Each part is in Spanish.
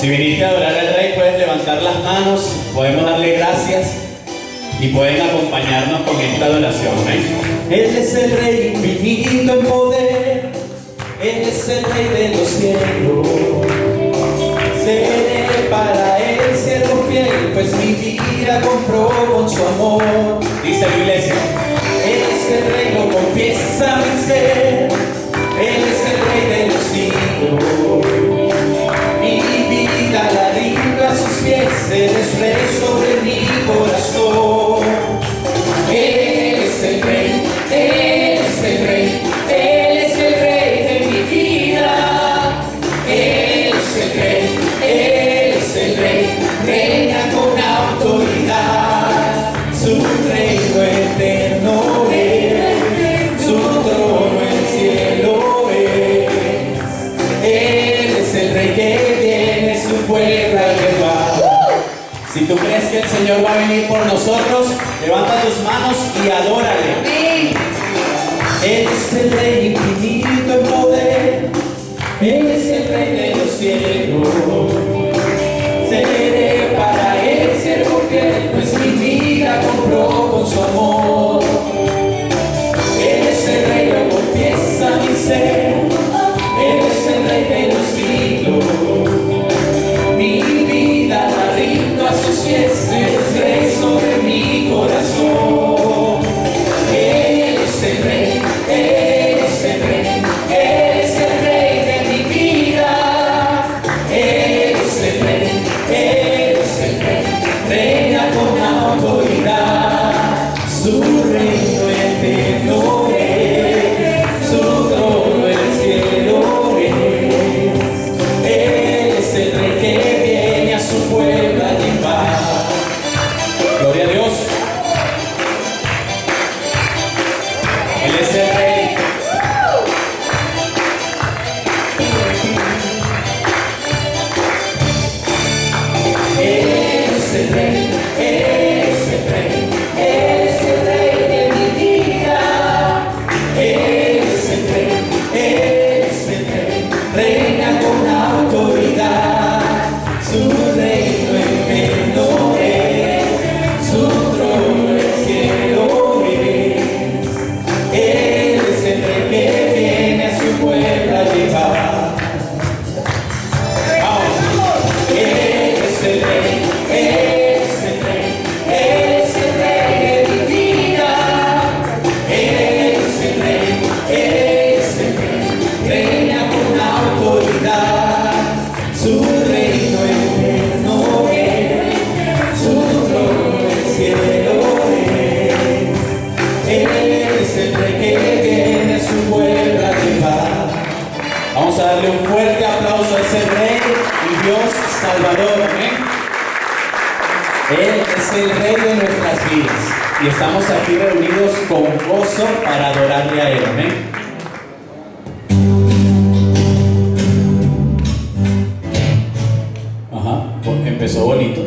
Si viniste a adorar al Rey, puedes levantar las manos, podemos darle gracias y pueden acompañarnos con esta adoración. ¿Ven? Él es el Rey infinito en poder, Él es el Rey de los cielos. Seré para Él siervo fiel, pues mi vida compró con su amor. Dice la iglesia. Él es el Rey, lo confiesa mi ser, Él es el Rey de los siglos. Mi vida la rindo a sus pies, Él es Rey sobre mi corazón. Él es el Rey, Él es el Rey, Él es el Rey de mi vida. Él es el Rey, Él es el Rey, reina con autoridad. Su reino eterno es, su trono en el cielo es. Él es el Rey que viene su pueblo a llevar. Si tú crees que el Señor va a venir por nosotros, levanta tus manos y adórale. Él es el Rey infinito en poder, Él es el Rey de los cielos. Seré para Él siervo fiel, pues mi vida compró con su amor. Él es el Rey, lo confiesa mi ser, Él es el Rey de los siglos. Mi vida la rindo a sus pies, Él es Rey sobre mi corazón. Él es el Rey, Él es el Rey, Él es el Rey de mi vida. Él es el Rey, Él es el Rey, reina con autoridad. Su reino eterno es, su trono en el cielo es. Él es el Rey que viene a su pueblo a llevar. Gloria a Dios. Él es el Rey. Él es el Rey, Él es el Rey, Él es el Rey de mi vida. Él es el Rey, Él es el Rey, reina con autoridad. Su reino eterno es, su trono en el cielo es. Él es el Rey que viene a su pueblo a llevar. Él es el Rey, Él es el Rey, Él es el Rey de mi vida. Él es el Rey, Él es el Rey, reina con autoridad. Su reino eterno es, su trono en el cielo es. Él es el Rey que viene a su pueblo a llevar. Vamos a darle un fuerte aplauso a ese Rey y Dios Salvador. Amén. Él es el Rey de nuestras vidas y estamos aquí reunidos con gozo para adorarle a Él. Amén. Ajá, empezó bonito.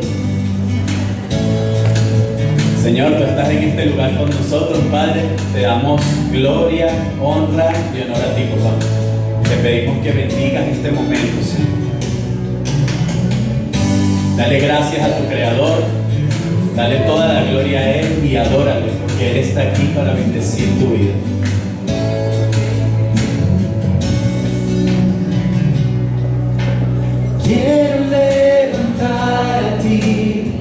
Señor, tú estás en este lugar con nosotros, Padre. Te damos gloria, honra y honor a ti, papá. Te pedimos que bendigas este momento, Señor. Dale gracias a tu Creador, dale toda la gloria a Él y adórale, porque Él está aquí para bendecir tu vida. Quiero levantar a ti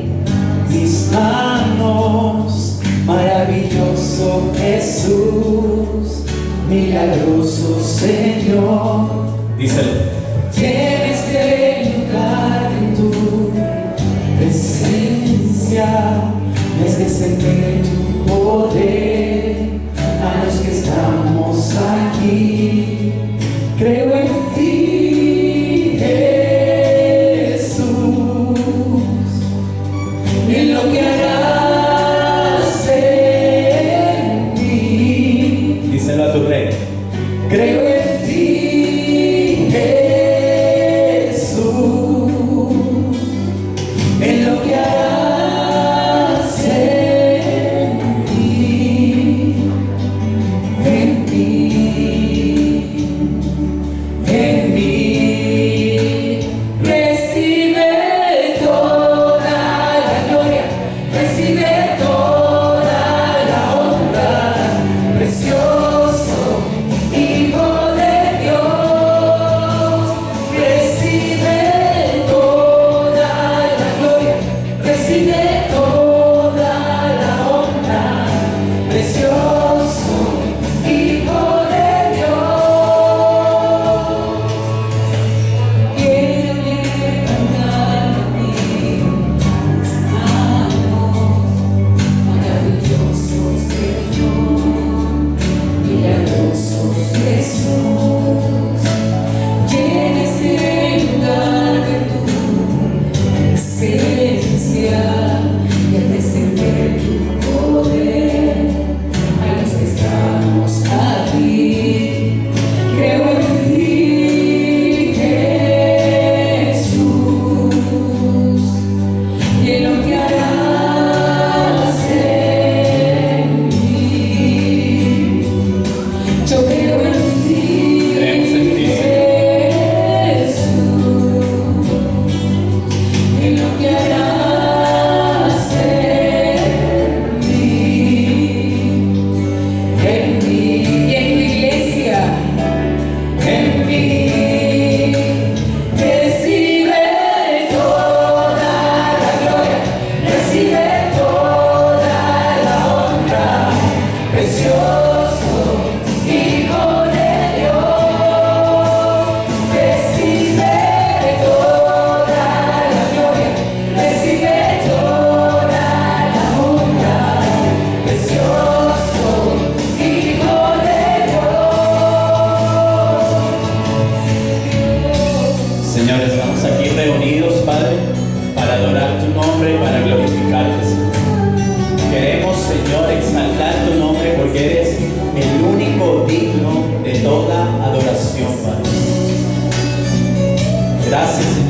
mis manos, maravilloso Jesús, milagroso Señor. Díselo. Tienes que lugar en tu presencia, desde sentir tu poder a los que estamos aquí. Creo en ti, Jesús, y en lo que harás en mí. Díselo a tu Rey. Creo en ti, Jesús, en lo que harás en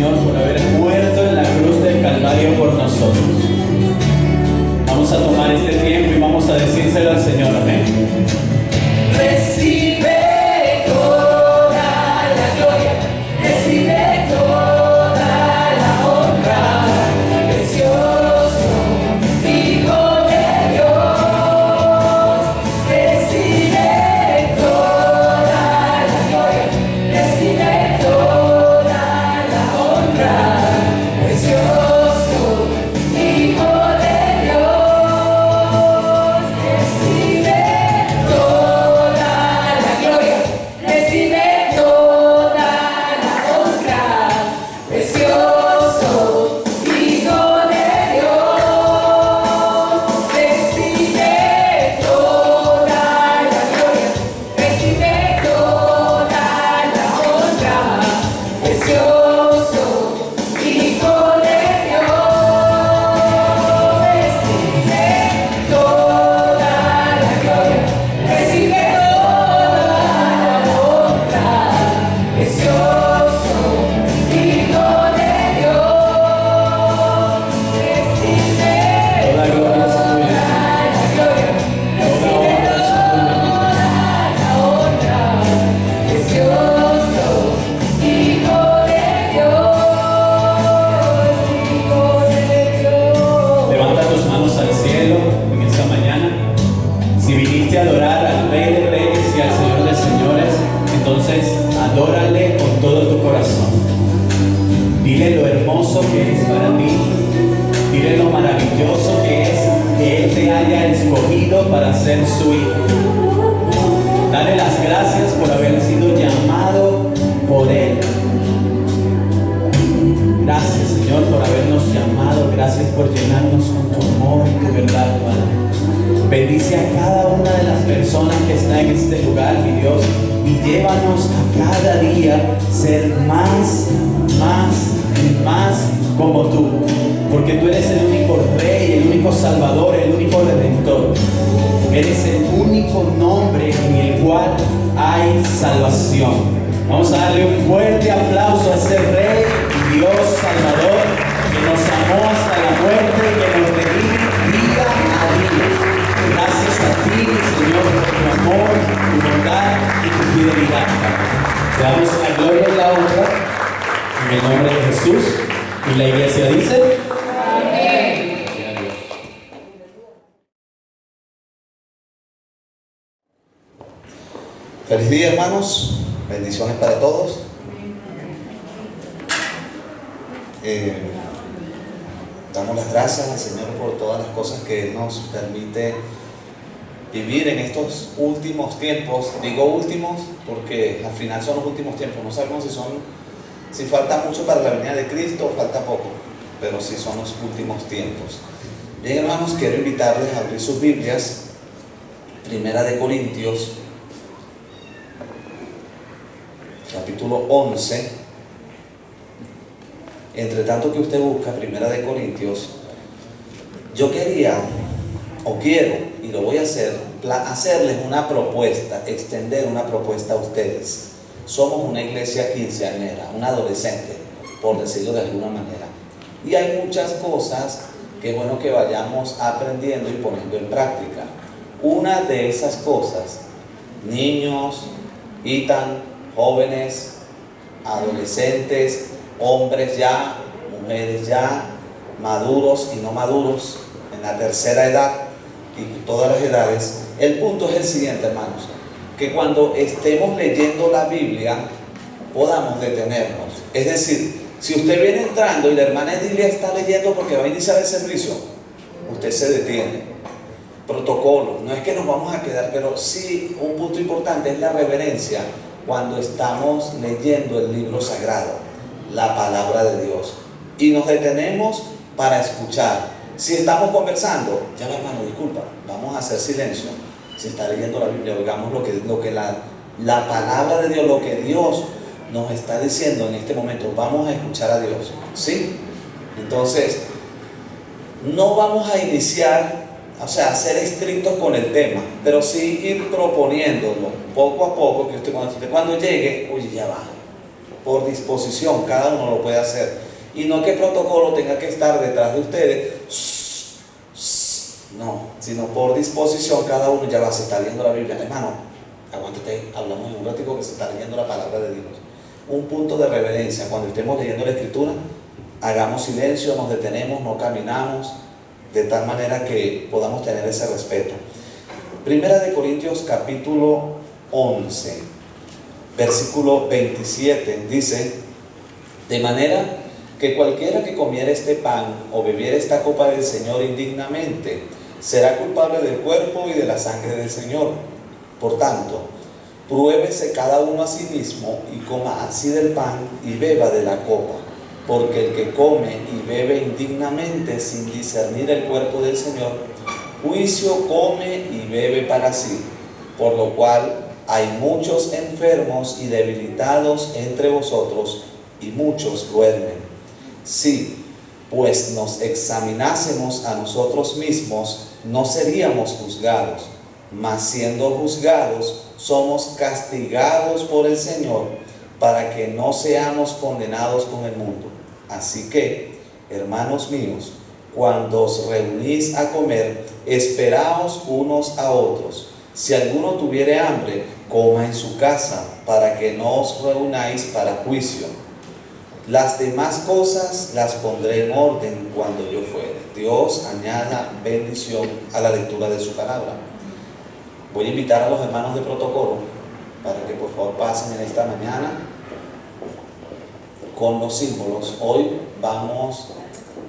Señor, por haber muerto en la cruz del Calvario por nosotros. Vamos a tomar este tiempo y vamos a decírselo al Señor. Amén. Recibe toda la gloria, recibe toda la honra, precioso Hijo de Dios. Recibe toda la gloria, recibe toda la honra, precioso Hijo de Dios. Recibe toda la gloria, recibe toda la honra, precioso Hijo de Dios. Recibe toda la gloria, recibe toda la honra, precioso Hijo de Dios. Recibe toda la gloria, recibe toda la honra, precioso Hijo de Dios. Recibe Toda gloria es tuya. la gloria, recibe toda la honra, precioso Hijo de Dios, Hijo de Dios. Levanta tus manos al cielo en esta mañana. Si viniste a adorar al Rey de Reyes y al Señor de Señores, entonces adórale con todo tu corazón. Dile lo hermoso que es para ti. Dile lo maravilloso que es que Él te haya escogido para ser su hijo. Dale las gracias por haber sido llamado por Él. Gracias, Señor, por habernos llamado. Gracias por llenarnos con tu amor y tu verdad, Padre. Bendice a cada una de las personas que están en este lugar, mi Dios, y llévanos a cada día ser más y más como tú. Porque tú eres el único Rey, el único Salvador, el único Redentor. Eres el único nombre en el cual hay salvación. Vamos a darle un fuerte aplauso a ese Rey y Dios Salvador que nos amó hasta la muerte y que nos redime día a día. Gracias a ti, Señor, por tu amor, tu bondad y tu fidelidad. Te damos la gloria y la honra en el nombre de Jesús. Y la iglesia dice: amén. Feliz día, hermanos. Bendiciones para todos. Damos las gracias al Señor por todas las cosas que Él nos permite vivir en estos últimos tiempos. Digo últimos porque al final son los últimos tiempos. No sabemos si falta mucho para la venida de Cristo o falta poco, pero sí son los últimos tiempos. Bien, hermanos, quiero invitarles a abrir sus Biblias. Primera de Corintios, capítulo 11. Entre tanto que usted busca Primera de Corintios, yo quería, o quiero, y lo voy a hacer, hacerles una propuesta, extender una propuesta a ustedes. Somos una iglesia quinceañera, una adolescente, por decirlo de alguna manera. Y hay muchas cosas que es bueno que vayamos aprendiendo y poniendo en práctica. Una de esas cosas, niños, jóvenes, adolescentes, hombres ya, mujeres ya, maduros y no maduros, en la tercera edad y todas las edades. El punto es el siguiente, hermanos, que cuando estemos leyendo la Biblia podamos detenernos. Es decir, si usted viene entrando y la hermana Edilia está leyendo porque va a iniciar el servicio, usted se detiene. Protocolo, no es que nos vamos a quedar, pero sí un punto importante es la reverencia cuando estamos leyendo el libro sagrado, la palabra de Dios, y nos detenemos para escuchar. Si estamos conversando, ya va, hermano, disculpa, vamos a hacer silencio. Si está leyendo la Biblia, oigamos lo que la palabra de Dios, lo que Dios nos está diciendo en este momento. Vamos a escuchar a Dios, ¿sí? Entonces, no vamos a iniciar, o sea, ser estrictos con el tema, pero sí ir proponiéndolo poco a poco, que usted cuando llegue, oye, ya va, por disposición, cada uno lo puede hacer. Y no que protocolo tenga que estar detrás de ustedes, no, sino por disposición, cada uno ya va, se está leyendo la Biblia. Hermano, aguántate ahí, hablamos en un ratito que se está leyendo la palabra de Dios. Un punto de reverencia, cuando estemos leyendo la Escritura, hagamos silencio, nos detenemos, no caminamos, de tal manera que podamos tener ese respeto. Primera de Corintios capítulo 11, versículo 27, dice: de manera que cualquiera que comiera este pan o bebiera esta copa del Señor indignamente, será culpable del cuerpo y de la sangre del Señor. Por tanto, pruébese cada uno a sí mismo y coma así del pan y beba de la copa. Porque el que come y bebe indignamente sin discernir el cuerpo del Señor, juicio come y bebe para sí, por lo cual hay muchos enfermos y debilitados entre vosotros, y muchos duermen. Si pues nos examinásemos a nosotros mismos, no seríamos juzgados, mas siendo juzgados, somos castigados por el Señor, para que no seamos condenados con el mundo. Así que, hermanos míos, cuando os reunís a comer, esperaos unos a otros. Si alguno tuviere hambre, coma en su casa, para que no os reunáis para juicio. Las demás cosas las pondré en orden cuando yo fuere. Dios añada bendición a la lectura de su palabra. Voy a invitar a los hermanos de protocolo para que por favor pasen en esta mañana con los símbolos. Hoy vamos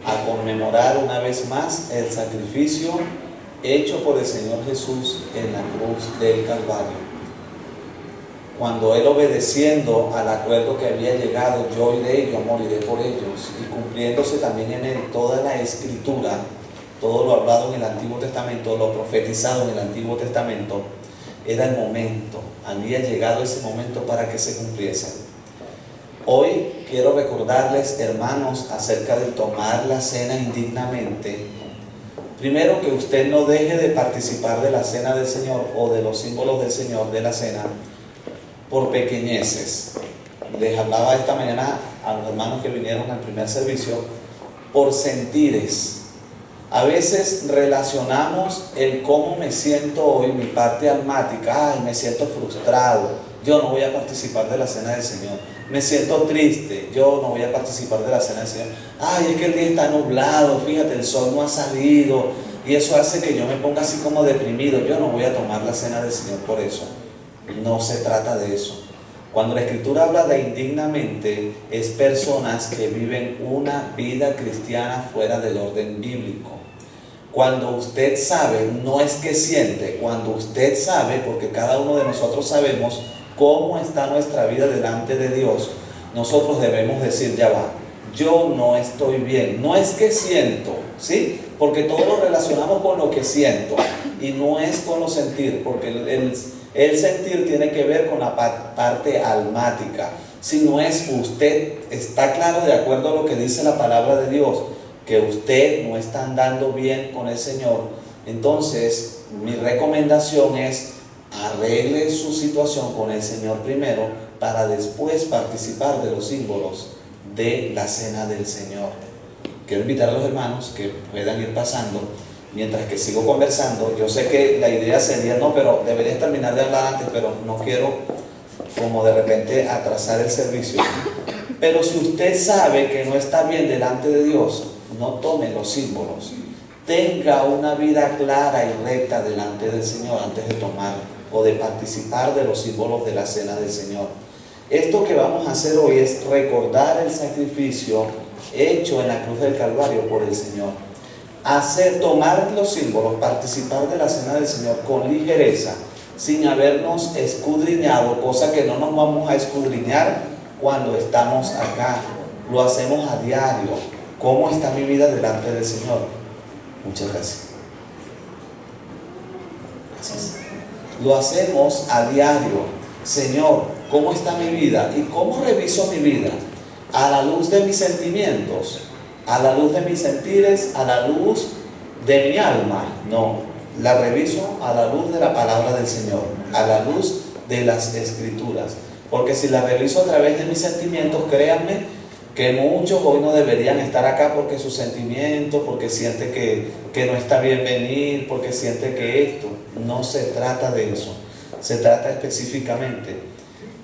a conmemorar una vez más el sacrificio hecho por el Señor Jesús en la cruz del Calvario. Cuando Él, obedeciendo al acuerdo que había llegado, yo iré, yo moriré por ellos, y cumpliéndose también en Él toda la Escritura, todo lo hablado en el Antiguo Testamento, lo profetizado en el Antiguo Testamento, era el momento, había llegado ese momento para que se cumpliese. Hoy quiero recordarles, hermanos, acerca de tomar la cena indignamente. Primero, que usted no deje de participar de la cena del Señor o de los símbolos del Señor de la cena por pequeñeces. Les hablaba esta mañana a los hermanos que vinieron al primer servicio, por sentires. A veces relacionamos el cómo me siento hoy, mi parte almática, ay, me siento frustrado, yo no voy a participar de la cena del Señor. Me siento triste, yo no voy a participar de la cena del Señor. Ay, es que el día está nublado, fíjate, el sol no ha salido, y eso hace que yo me ponga así como deprimido, yo no voy a tomar la cena del Señor por eso. No se trata de eso. Cuando la Escritura habla de indignamente, es personas que viven una vida cristiana fuera del orden bíblico. Cuando usted sabe, no es que siente, cuando usted sabe, porque cada uno de nosotros sabemos cómo está nuestra vida delante de Dios, nosotros debemos decir, ya va, yo no estoy bien, no es que siento, ¿sí? Porque todo lo relacionamos con lo que siento y no es con lo sentir, porque el sentir tiene que ver con la parte almática. Si no es usted, está claro de acuerdo a lo que dice la palabra de Dios, que usted no está andando bien con el Señor, entonces mi recomendación es arregle su situación con el Señor primero para después participar de los símbolos de la cena del Señor. Quiero invitar a los hermanos que puedan ir pasando mientras que sigo conversando. Yo sé que la idea sería, no, pero deberías terminar de hablar antes, pero no quiero como de repente atrasar el servicio. Pero si usted sabe que no está bien delante de Dios, no tome los símbolos. Tenga una vida clara y recta delante del Señor antes de tomar o de participar de los símbolos de la cena del Señor. Esto que vamos a hacer hoy es recordar el sacrificio hecho en la cruz del Calvario por el Señor. Tomar los símbolos, participar de la cena del Señor con ligereza, sin habernos escudriñado, cosa que no nos vamos a escudriñar cuando estamos acá. Lo hacemos a diario. ¿Cómo está mi vida delante del Señor? Muchas gracias. Gracias. Lo hacemos a diario. Señor, ¿cómo está mi vida? ¿Y cómo reviso mi vida? A la luz de mis sentimientos, a la luz de mis sentires, a la luz de mi alma. No, la reviso a la luz de la palabra del Señor, a la luz de las Escrituras. Porque si la reviso a través de mis sentimientos, créanme que muchos hoy no deberían estar acá porque sus sentimientos, porque siente que no está bien venir, porque siente que esto. No se trata de eso. Se trata específicamente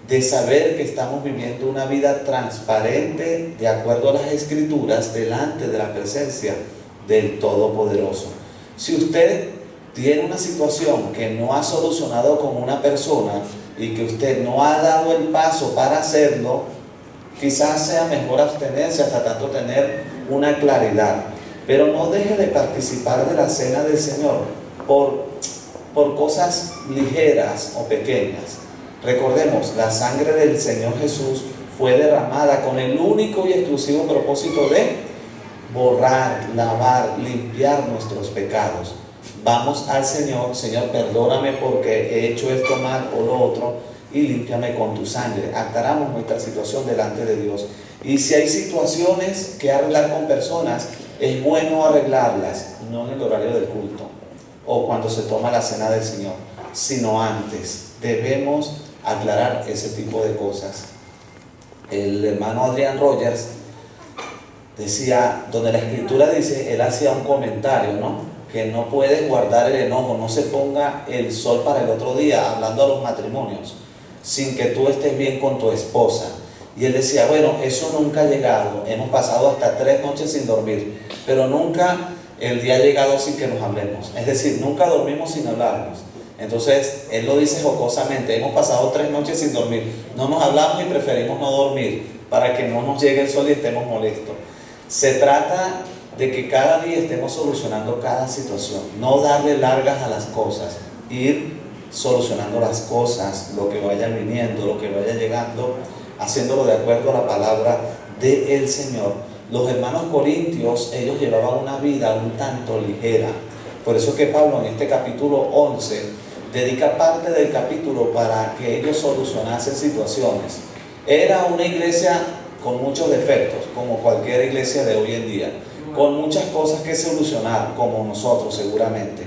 de saber que estamos viviendo una vida transparente de acuerdo a las Escrituras delante de la presencia del Todopoderoso. Si usted tiene una situación que no ha solucionado con una persona y que usted no ha dado el paso para hacerlo, quizás sea mejor abstenerse hasta tanto tener una claridad. Pero no deje de participar de la cena del Señor por cosas ligeras o pequeñas. Recordemos, la sangre del Señor Jesús fue derramada con el único y exclusivo propósito de borrar, lavar, limpiar nuestros pecados. Vamos al Señor: Señor, perdóname porque he hecho esto mal o lo otro, y límpiame con tu sangre. Aclaramos nuestra situación delante de Dios. Y si hay situaciones que arreglar con personas, es bueno arreglarlas, no en el horario del culto o cuando se toma la cena del Señor, sino antes. Debemos aclarar ese tipo de cosas. El hermano Adrian Rogers decía, donde la Escritura dice, él hacía un comentario, ¿no? Que no puedes guardar el enojo, no se ponga el sol para el otro día, hablando a los matrimonios, sin que tú estés bien con tu esposa. Y él decía, bueno, eso nunca ha llegado, hemos pasado hasta 3 noches sin dormir, pero nunca el día ha llegado sin que nos hablemos. Es decir, nunca dormimos sin hablarnos. Entonces, él lo dice jocosamente, hemos pasado 3 noches sin dormir, no nos hablamos y preferimos no dormir para que no nos llegue el sol y estemos molestos. Se trata de que cada día estemos solucionando cada situación, no darle largas a las cosas, ir solucionando las cosas, lo que vaya viniendo, lo que vaya llegando, haciéndolo de acuerdo a la palabra del Señor. Los hermanos corintios, ellos llevaban una vida un tanto ligera. Por eso que Pablo en este capítulo 11 dedica parte del capítulo para que ellos solucionasen situaciones. Era una iglesia con muchos defectos, como cualquier iglesia de hoy en día, con muchas cosas que solucionar, como nosotros seguramente,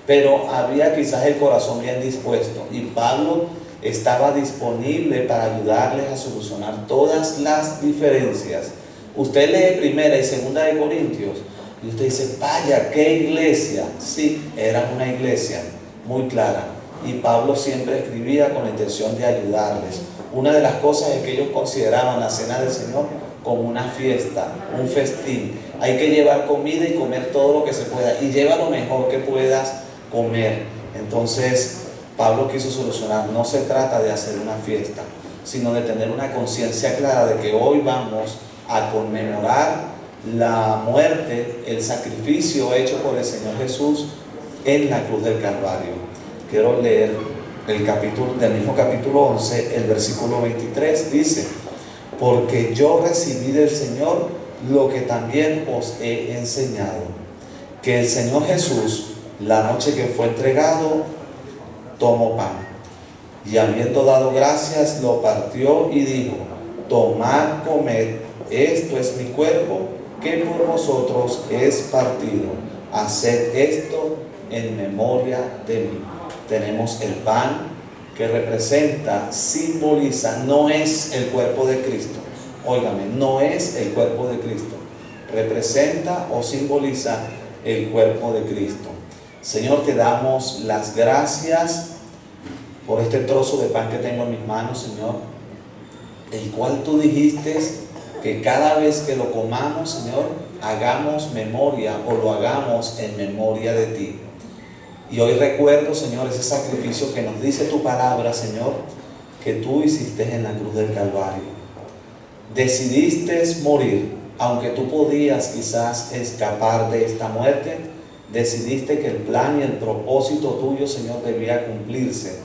pero había quizás el corazón bien dispuesto, y Pablo estaba disponible para ayudarles a solucionar todas las diferencias. Usted lee 1 y 2 de Corintios y usted dice, vaya, ¿qué iglesia? Sí, era una iglesia muy clara, y Pablo siempre escribía con la intención de ayudarles. Una de las cosas es que ellos consideraban la cena del Señor como una fiesta, un festín. Hay que llevar comida y comer todo lo que se pueda, y lleva lo mejor que puedas comer. Entonces Pablo quiso solucionar, no se trata de hacer una fiesta, sino de tener una conciencia clara de que hoy vamos a conmemorar la muerte, el sacrificio hecho por el Señor Jesús en la cruz del Calvario. Quiero leer el capítulo, del mismo capítulo 11, el versículo 23, dice, porque yo recibí del Señor lo que también os he enseñado, que el Señor Jesús, la noche que fue entregado, tomó pan, y habiendo dado gracias, lo partió y dijo, tomad, comed, esto es mi cuerpo, que por vosotros es partido, haced esto en memoria de mí. Tenemos el pan que representa, simboliza, no es el cuerpo de Cristo. Óigame, no es el cuerpo de Cristo. Representa o simboliza el cuerpo de Cristo. Señor, te damos las gracias por este trozo de pan que tengo en mis manos, Señor, el cual tú dijiste que cada vez que lo comamos, Señor, hagamos memoria o lo hagamos en memoria de ti. Y hoy recuerdo, Señor, ese sacrificio que nos dice tu palabra, Señor, que tú hiciste en la cruz del Calvario. Decidiste morir, aunque tú podías quizás escapar de esta muerte, decidiste que el plan y el propósito tuyo, Señor, debía cumplirse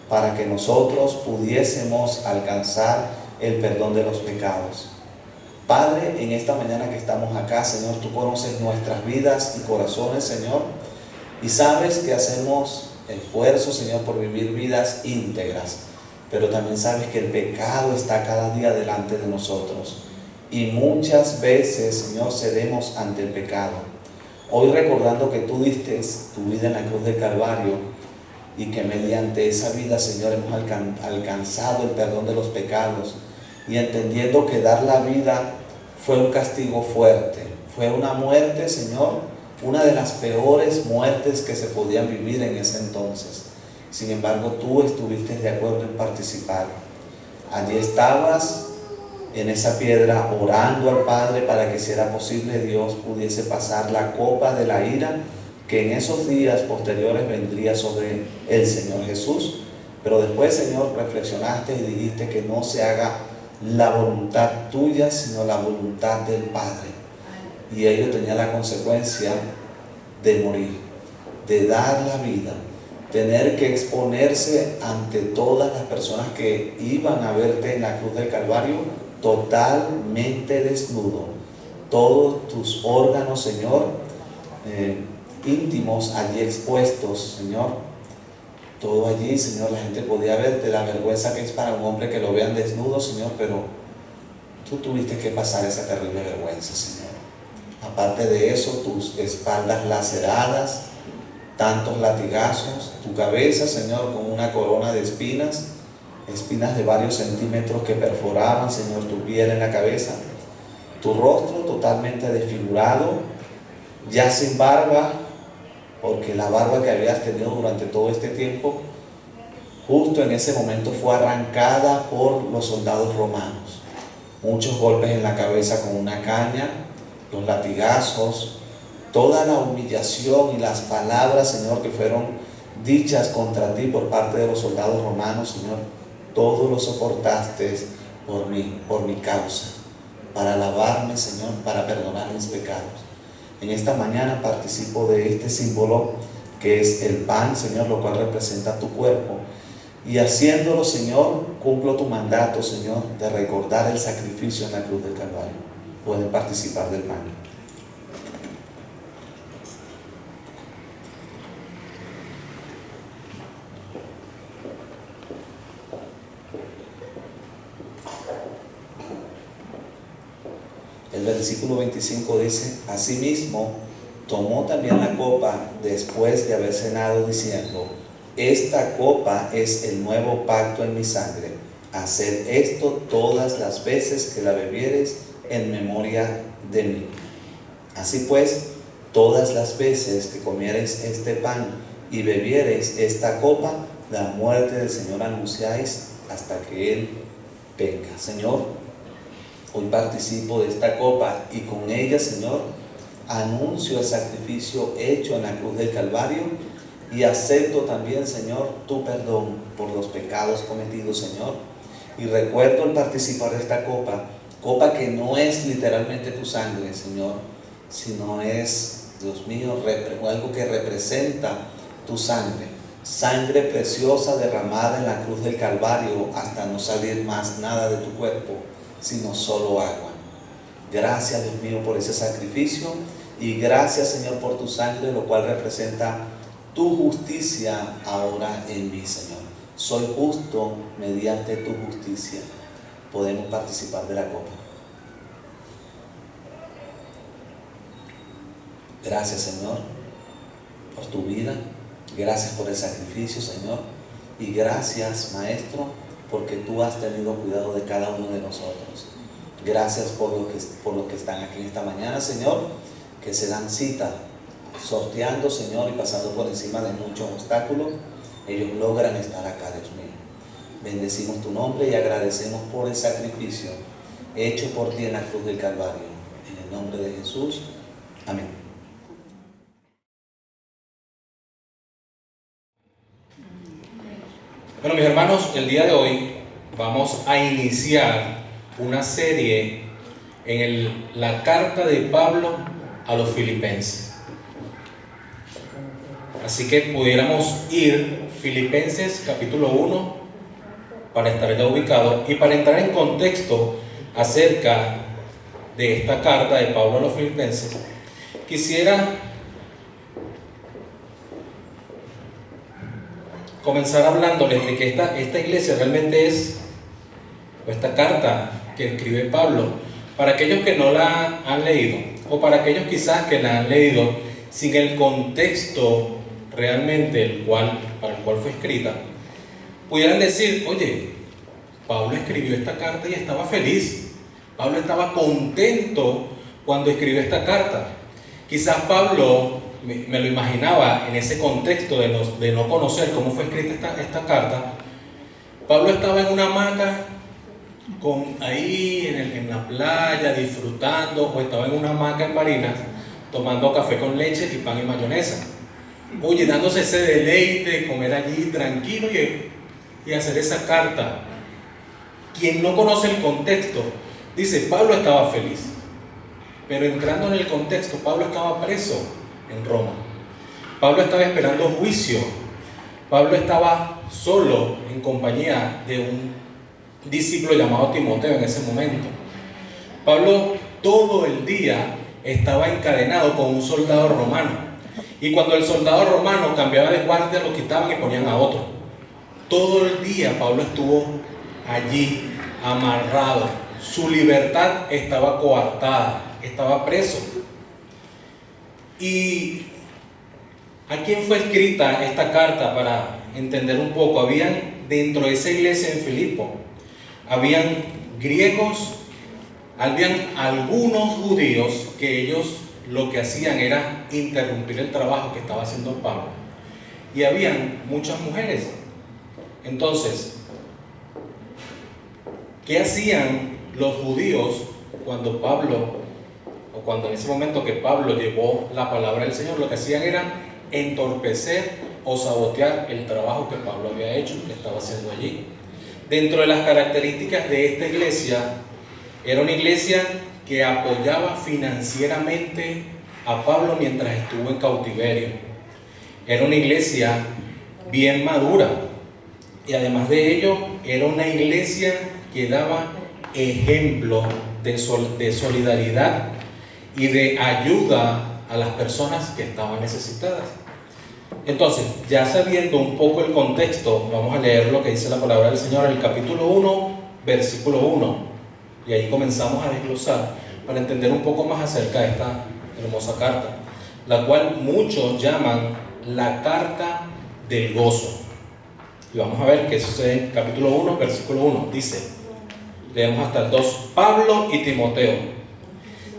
para que nosotros pudiésemos alcanzar el perdón de los pecados. Padre, en esta mañana que estamos acá, Señor, tú conoces nuestras vidas y corazones, Señor, y sabes que hacemos esfuerzo, Señor, por vivir vidas íntegras, pero también sabes que el pecado está cada día delante de nosotros, y muchas veces, Señor, cedemos ante el pecado. Hoy recordando que tú diste tu vida en la cruz del Calvario, y que mediante esa vida, Señor, hemos alcanzado el perdón de los pecados, y entendiendo que dar la vida fue un castigo fuerte, fue una muerte, Señor, una de las peores muertes que se podían vivir en ese entonces. Sin embargo, tú estuviste de acuerdo en participar. Allí estabas en esa piedra orando al Padre para que, si era posible, Dios pudiese pasar la copa de la ira que en esos días posteriores vendría sobre el Señor Jesús. Pero después, Señor, reflexionaste y dijiste que no se haga la voluntad tuya, sino la voluntad del Padre. Y ello tenía la consecuencia de morir, de dar la vida, tener que exponerse ante todas las personas que iban a verte en la cruz del Calvario totalmente desnudo, todos tus órganos, Señor, íntimos allí expuestos, Señor, todo allí, Señor, la gente podía verte, la vergüenza que es para un hombre que lo vean desnudo, Señor, pero tú tuviste que pasar esa terrible vergüenza, Señor. Aparte de eso, tus espaldas laceradas, tantos latigazos, tu cabeza, Señor, con una corona de espinas de varios centímetros que perforaban, Señor, tu piel en la cabeza, tu rostro totalmente desfigurado, ya sin barba, porque la barba que habías tenido durante todo este tiempo, justo en ese momento fue arrancada por los soldados romanos. Muchos golpes en la cabeza con una caña, los latigazos, toda la humillación y las palabras, Señor, que fueron dichas contra ti por parte de los soldados romanos, Señor, todo lo soportaste por mí, por mi causa, para lavarme, Señor, para perdonar mis pecados. En esta mañana participo de este símbolo que es el pan, Señor, lo cual representa tu cuerpo. Y haciéndolo, Señor, cumplo tu mandato, Señor, de recordar el sacrificio en la cruz del Calvario. Pueden participar del pan. El versículo 25 dice: asimismo, tomó también la copa después de haber cenado, diciendo: esta copa es el nuevo pacto en mi sangre. Haced esto todas las veces que la bebiereis en memoria de mí. Así pues, todas las veces que comiereis este pan y bebiereis esta copa, la muerte del Señor anunciáis hasta que Él venga. Señor, hoy participo de esta copa y con ella, Señor, anuncio el sacrificio hecho en la cruz del Calvario y acepto también, Señor, tu perdón por los pecados cometidos, Señor. Y recuerdo al participar de esta copa que no es literalmente tu sangre, Señor, sino es, Dios mío, algo que representa tu sangre. Sangre preciosa derramada en la cruz del Calvario hasta no salir más nada de tu cuerpo, sino solo agua. Gracias, Dios mío, por ese sacrificio, y gracias, Señor, por tu sangre, lo cual representa tu justicia ahora en mí, Señor. Soy justo mediante tu justicia. Podemos participar de la copa. Gracias, Señor, por tu vida. Gracias por el sacrificio, Señor. Y gracias, Maestro, porque tú has tenido cuidado de cada uno de nosotros. Gracias por los que están aquí esta mañana, Señor, que se dan cita, sorteando, Señor, y pasando por encima de muchos obstáculos. Ellos logran estar acá, Dios mío. Bendecimos tu nombre y agradecemos por el sacrificio hecho por ti en la cruz del Calvario. En el nombre de Jesús. Amén. Bueno, mis hermanos, el día de hoy vamos a iniciar una serie en la carta de Pablo a los Filipenses. Así que pudiéramos ir Filipenses capítulo 1 para estar ya ubicado y para entrar en contexto acerca de esta carta de Pablo a los Filipenses. Quisiera comenzar hablándoles de que esta iglesia realmente es, o esta carta que escribe Pablo, para aquellos que no la han leído, o para aquellos quizás que la han leído sin el contexto realmente el cual para el cual fue escrita, pudieran decir, oye, Pablo escribió esta carta y estaba feliz. Pablo estaba contento cuando escribió esta carta. Quizás Pablo, me lo imaginaba en ese contexto de no conocer cómo fue escrita esta carta. Pablo estaba en una hamaca ahí en la playa disfrutando, o estaba en una hamaca en Barinas tomando café con leche y pan y mayonesa. Oye, dándose ese deleite, comer allí tranquilo y hacer esa carta. Quien no conoce el contexto dice, Pablo estaba feliz. Pero entrando en el contexto, Pablo estaba preso en Roma. Pablo estaba esperando juicio. Pablo estaba solo en compañía de un discípulo llamado Timoteo en ese momento. Pablo todo el día estaba encadenado con un soldado romano. Y cuando el soldado romano cambiaba de guardia, lo quitaban y ponían a otro. Todo el día Pablo estuvo allí amarrado. Su libertad estaba coartada. Estaba preso. ¿Y a quién fue escrita esta carta? Para entender un poco, habían dentro de esa iglesia en Filipo, habían griegos, habían algunos judíos que ellos lo que hacían era interrumpir el trabajo que estaba haciendo Pablo, y habían muchas mujeres. Entonces, ¿qué hacían los judíos cuando en ese momento que Pablo llevó la palabra del Señor? Lo que hacían era entorpecer o sabotear el trabajo que Pablo había hecho, que estaba haciendo allí. Dentro de las características de esta iglesia, era una iglesia que apoyaba financieramente a Pablo mientras estuvo en cautiverio. Era una iglesia bien madura, y además de ello, era una iglesia que daba ejemplo de solidaridad y de ayuda a las personas que estaban necesitadas. Entonces, ya sabiendo un poco el contexto, vamos a leer lo que dice la palabra del Señor en el capítulo 1, versículo 1, y ahí comenzamos a desglosar para entender un poco más acerca de esta hermosa carta, la cual muchos llaman la carta del gozo. Y vamos a ver qué sucede en capítulo 1, versículo 1. Dice, leemos hasta el 2. Pablo y Timoteo,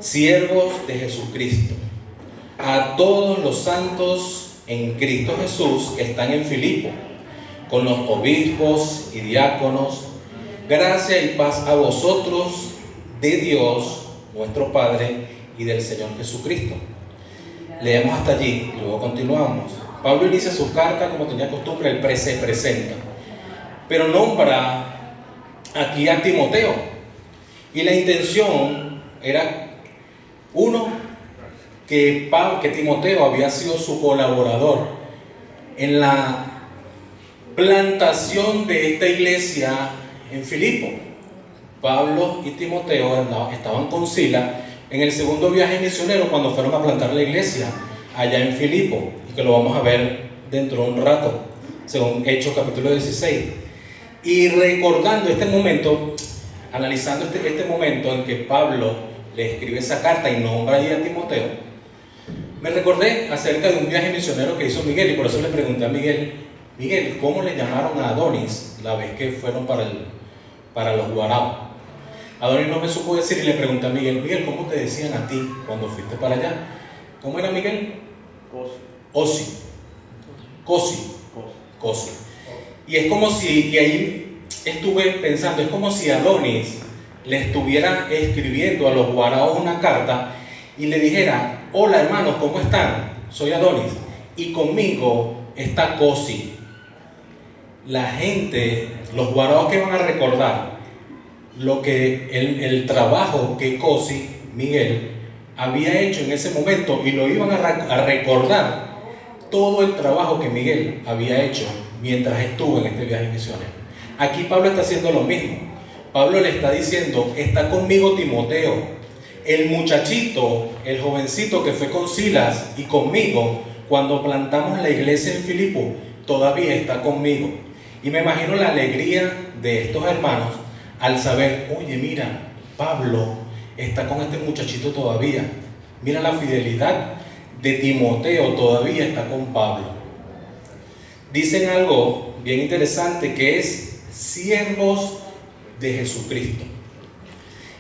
siervos de Jesucristo, a todos los santos en Cristo Jesús que están en Filipo, con los obispos y diáconos, gracia y paz a vosotros de Dios nuestro Padre y del Señor Jesucristo. Leemos hasta allí y luego continuamos. Pablo inicia su carta como tenía costumbre, él se presenta, pero nombra aquí a Timoteo, y la intención era, uno, que Timoteo había sido su colaborador en la plantación de esta iglesia en Filipo. Pablo y Timoteo estaban con Silas en el segundo viaje misionero cuando fueron a plantar la iglesia allá en Filipo, y que lo vamos a ver dentro de un rato, según Hechos capítulo 16. Y recordando este momento, analizando este momento en que Pablo le escribe esa carta y nombra ahí a Timoteo, me recordé acerca de un viaje misionero que hizo Miguel, y por eso le pregunté a Miguel, ¿cómo le llamaron a Adonis la vez que fueron para los Guaraos? Adonis no me supo decir, y le pregunté a Miguel, ¿cómo te decían a ti cuando fuiste para allá? ¿Cómo era Miguel? Cosi. Y es como si, y ahí estuve pensando, es como si Adonis le estuviera escribiendo a los Guaraos una carta y le dijera, hola hermanos, ¿cómo están? Soy Adonis y conmigo está Cosi. La gente, los Guaraos, que van a recordar lo que el trabajo que Cosi, Miguel, había hecho en ese momento, y lo iban a recordar todo el trabajo que Miguel había hecho mientras estuvo en este viaje misionero. Aquí Pablo está haciendo lo mismo. Pablo le está diciendo, está conmigo Timoteo, el muchachito, el jovencito que fue con Silas y conmigo cuando plantamos la iglesia en Filipo, todavía está conmigo. Y me imagino la alegría de estos hermanos al saber, oye, mira, Pablo está con este muchachito todavía. Mira la fidelidad de Timoteo, todavía está con Pablo. dicen algo bien interesante, que es siervos de Jesucristo.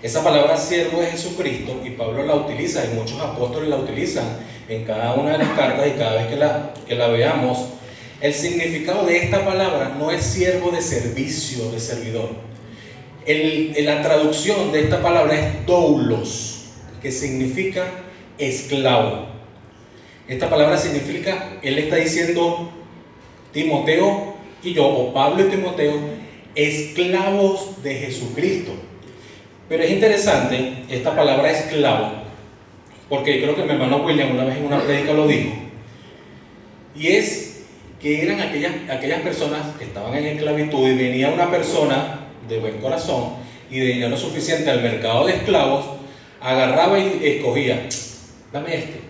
Esa palabra siervo de Jesucristo, y Pablo la utiliza, y muchos apóstoles la utilizan en cada una de las cartas, y cada vez que la veamos, el significado de esta palabra no es siervo de servicio, de servidor. La traducción de esta palabra es doulos, que significa esclavo. Esta palabra significa, él está diciendo, Timoteo y yo, o Pablo y Timoteo, esclavos de Jesucristo. Pero es interesante esta palabra esclavo, porque creo que mi hermano William una vez en una prédica lo dijo, y es que eran aquellas personas que estaban en esclavitud, y venía una persona de buen corazón y de dinero suficiente al mercado de esclavos, agarraba y escogía, dame este,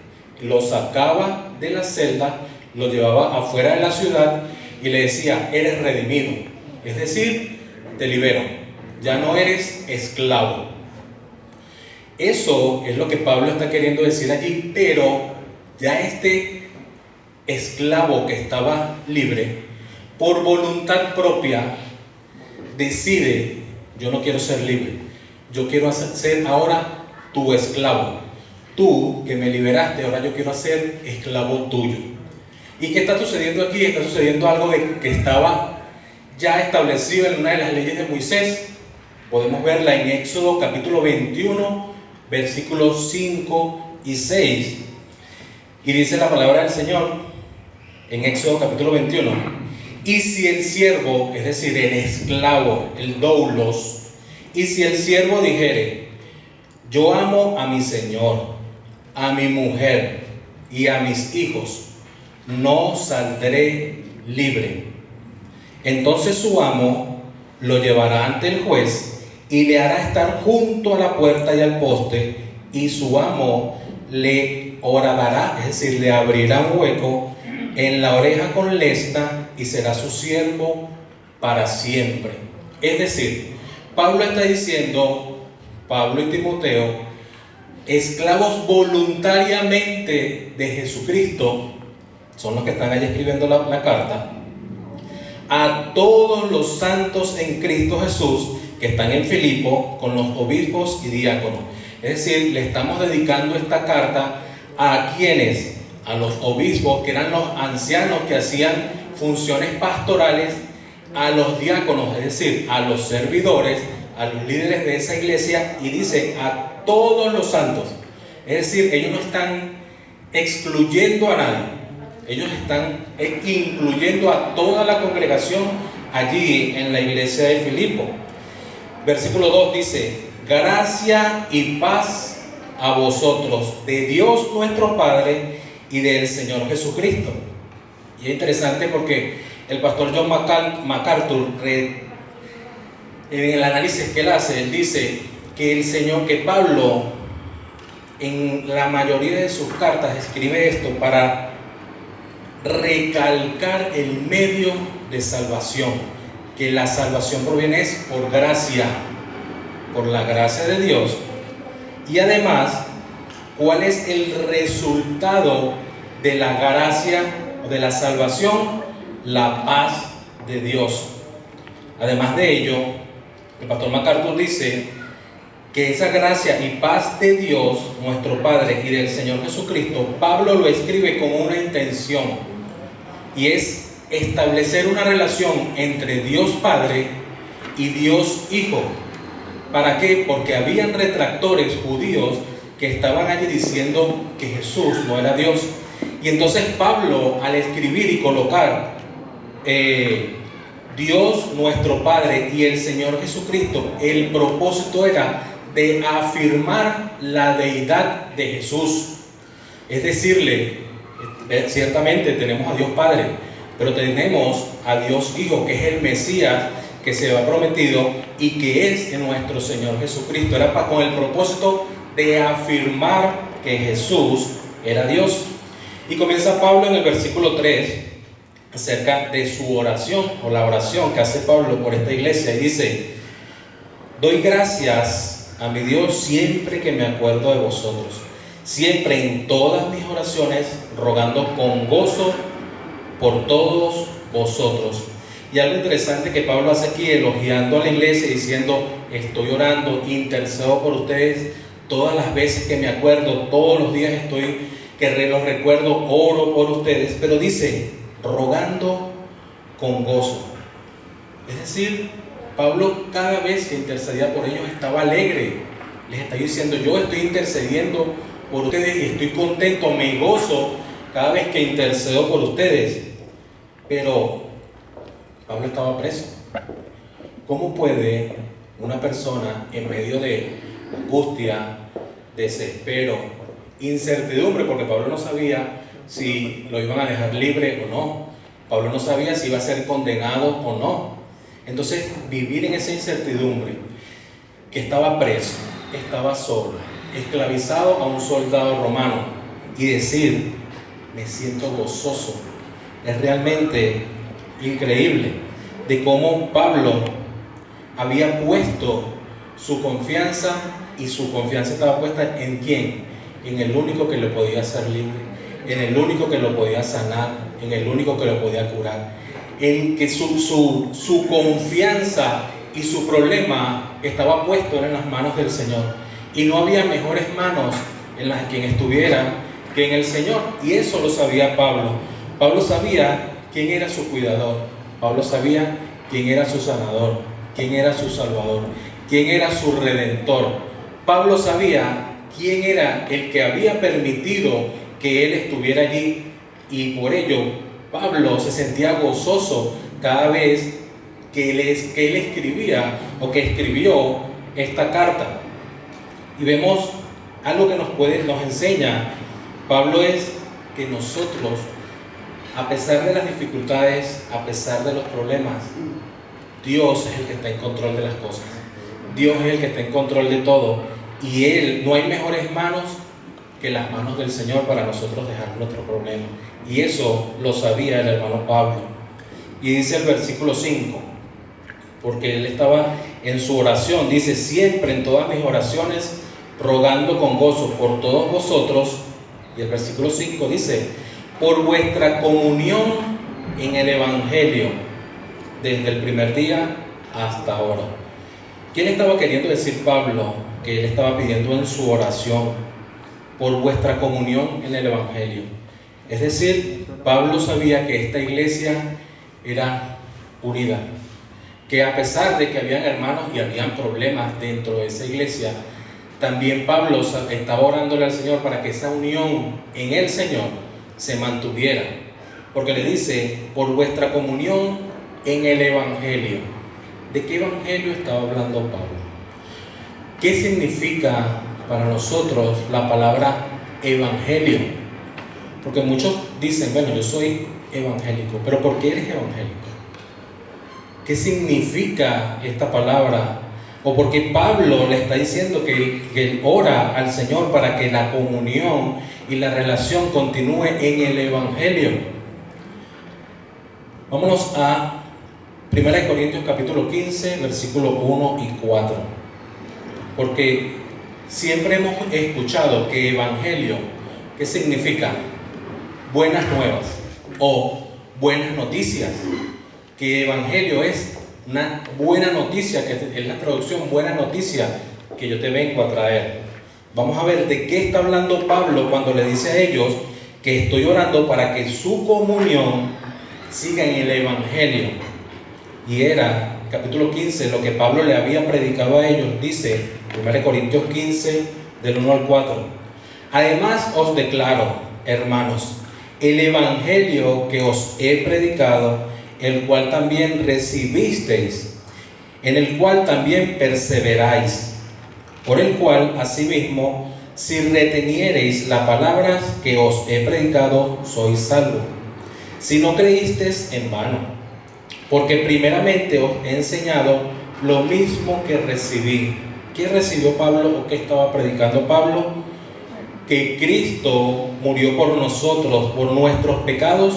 lo sacaba de la celda, lo llevaba afuera de la ciudad y le decía, eres redimido, es decir, te libero, ya no eres esclavo. Eso es lo que Pablo está queriendo decir allí, pero ya este esclavo que estaba libre, por voluntad propia, decide, yo no quiero ser libre, yo quiero ser ahora tu esclavo. Tú que me liberaste, ahora yo quiero ser esclavo tuyo. ¿Y qué está sucediendo aquí? Está sucediendo algo que estaba ya establecido en una de las leyes de Moisés. Podemos verla en Éxodo capítulo 21, versículos 5 y 6. Y dice la palabra del Señor en Éxodo capítulo 21: y si el siervo, es decir, el esclavo, el doulos, y si el siervo dijere, yo amo a mi Señor, a mi mujer y a mis hijos, no saldré libre. Entonces su amo lo llevará ante el juez y le hará estar junto a la puerta y al poste, y su amo le horadará, es decir, le abrirá un hueco en la oreja con lesta, y será su siervo para siempre. Es decir, Pablo está diciendo, Pablo y Timoteo, esclavos voluntariamente de Jesucristo, son los que están allí escribiendo la carta, a todos los santos en Cristo Jesús que están en Filipo con los obispos y diáconos. Es decir, le estamos dedicando esta carta a quienes, a los obispos, que eran los ancianos que hacían funciones pastorales, a los diáconos, es decir, a los servidores, a los líderes de esa iglesia, y dice a todos los santos. Es decir, ellos no están excluyendo a nadie, ellos están incluyendo a toda la congregación allí en la iglesia de Filipo. Versículo 2 dice, gracia y paz a vosotros, de Dios nuestro Padre y del Señor Jesucristo. Y es interesante porque el pastor John MacArthur, en el análisis que él hace, él dice que Pablo en la mayoría de sus cartas escribe esto para recalcar el medio de salvación, que la salvación proviene por gracia, por la gracia de Dios, y además cuál es el resultado de la gracia o de la salvación, la paz de Dios. Además de ello, el pastor MacArthur dice que esa gracia y paz de Dios, nuestro Padre, y del Señor Jesucristo, Pablo lo escribe con una intención, y es establecer una relación entre Dios Padre y Dios Hijo. ¿Para qué? Porque habían retractores judíos que estaban allí diciendo que Jesús no era Dios. Y entonces Pablo, al escribir y colocar Dios nuestro Padre y el Señor Jesucristo, el propósito era de afirmar la deidad de Jesús. Es decirle, ciertamente tenemos a Dios Padre, pero tenemos a Dios Hijo, que es el Mesías que se ha prometido y que es nuestro Señor Jesucristo. Era con el propósito de afirmar que Jesús era Dios. Y comienza Pablo en el versículo 3 acerca de su oración, o la oración que hace Pablo por esta iglesia, y dice: doy gracias a mi Dios siempre que me acuerdo de vosotros, siempre en todas mis oraciones, rogando con gozo por todos vosotros. Y algo interesante que Pablo hace aquí, elogiando a la iglesia, diciendo: estoy orando, intercedo por ustedes todas las veces que me acuerdo, todos los días los recuerdo, oro por ustedes, pero dice, rogando con gozo. Es decir, Pablo cada vez que intercedía por ellos estaba alegre, les está diciendo: yo estoy intercediendo por ustedes y estoy contento, me gozo cada vez que intercedo por ustedes. Pero Pablo estaba preso. ¿Cómo puede una persona en medio de angustia, desespero, incertidumbre, porque Pablo no sabía si lo iban a dejar libre o no, Pablo no sabía si iba a ser condenado o no? Entonces, vivir en esa incertidumbre, que estaba preso, estaba solo, esclavizado a un soldado romano, y decir: me siento gozoso, es realmente increíble de cómo Pablo había puesto su confianza, y su confianza estaba puesta ¿en quién? En el único que lo podía hacer libre, en el único que lo podía sanar, en el único que lo podía curar, en que su confianza y su problema estaba puesto en las manos del Señor, y no había mejores manos en las que estuviera que en el Señor. Y eso lo sabía Pablo. Pablo sabía quién era su cuidador, Pablo sabía quién era su sanador, quién era su salvador, quién era su redentor. Pablo sabía quién era el que había permitido que él estuviera allí, y por ello Pablo se sentía gozoso cada vez que él escribía o que escribió esta carta. Y vemos algo que nos enseña Pablo, es que nosotros, a pesar de las dificultades, a pesar de los problemas, Dios es el que está en control de las cosas. Dios es el que está en control de todo, y no hay mejores manos que las manos del Señor para nosotros dejar nuestro problema. Y eso lo sabía el hermano Pablo. Y dice el versículo 5, porque él estaba en su oración, dice: siempre en todas mis oraciones rogando con gozo por todos vosotros. Y el versículo 5 dice: por vuestra comunión en el Evangelio desde el primer día hasta ahora. ¿Qué le estaba queriendo decir Pablo que él estaba pidiendo en su oración? Por vuestra comunión en el Evangelio. Es decir, Pablo sabía que esta iglesia era unida, que a pesar de que habían hermanos y habían problemas dentro de esa iglesia, también Pablo estaba orándole al Señor para que esa unión en el Señor se mantuviera, porque le dice: por vuestra comunión en el Evangelio. ¿De qué Evangelio estaba hablando Pablo? ¿Qué significa para nosotros la palabra evangelio? Porque muchos dicen: bueno, yo soy evangélico, pero ¿por qué eres evangélico? ¿Qué significa esta palabra? O porque Pablo le está diciendo que él ora al Señor para que la comunión y la relación continúe en el Evangelio. Vámonos a 1 Corintios capítulo 15, versículos 1 y 4. Porque siempre hemos escuchado que evangelio, ¿qué significa? Buenas nuevas o buenas noticias. Que evangelio es una buena noticia, que es la traducción buena noticia que yo te vengo a traer. Vamos a ver de qué está hablando Pablo cuando le dice a ellos que estoy orando para que su comunión siga en el evangelio. Y era, capítulo 15, lo que Pablo le había predicado a ellos. Dice 1 Corintios 15, del 1 al 4: además os declaro, hermanos, el evangelio que os he predicado, el cual también recibisteis, en el cual también perseveráis, por el cual asimismo, si reteniereis las palabras que os he predicado, sois salvos. Si no creísteis, en vano, porque primeramente os he enseñado lo mismo que recibí. ¿Qué recibió Pablo o qué estaba predicando Pablo? Que Cristo murió por nosotros, por nuestros pecados,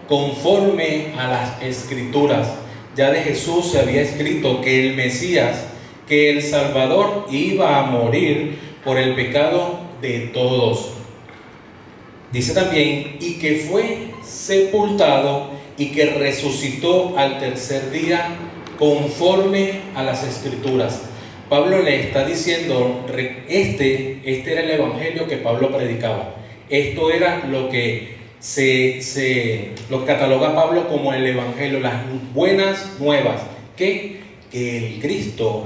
conforme a las Escrituras. Ya de Jesús se había escrito que el Mesías, que el Salvador iba a morir por el pecado de todos. Dice también: y que fue sepultado y que resucitó al tercer día conforme a las Escrituras. Pablo le está diciendo, este era el evangelio que Pablo predicaba. Esto era lo que lo cataloga Pablo como el evangelio, las buenas nuevas, que el Cristo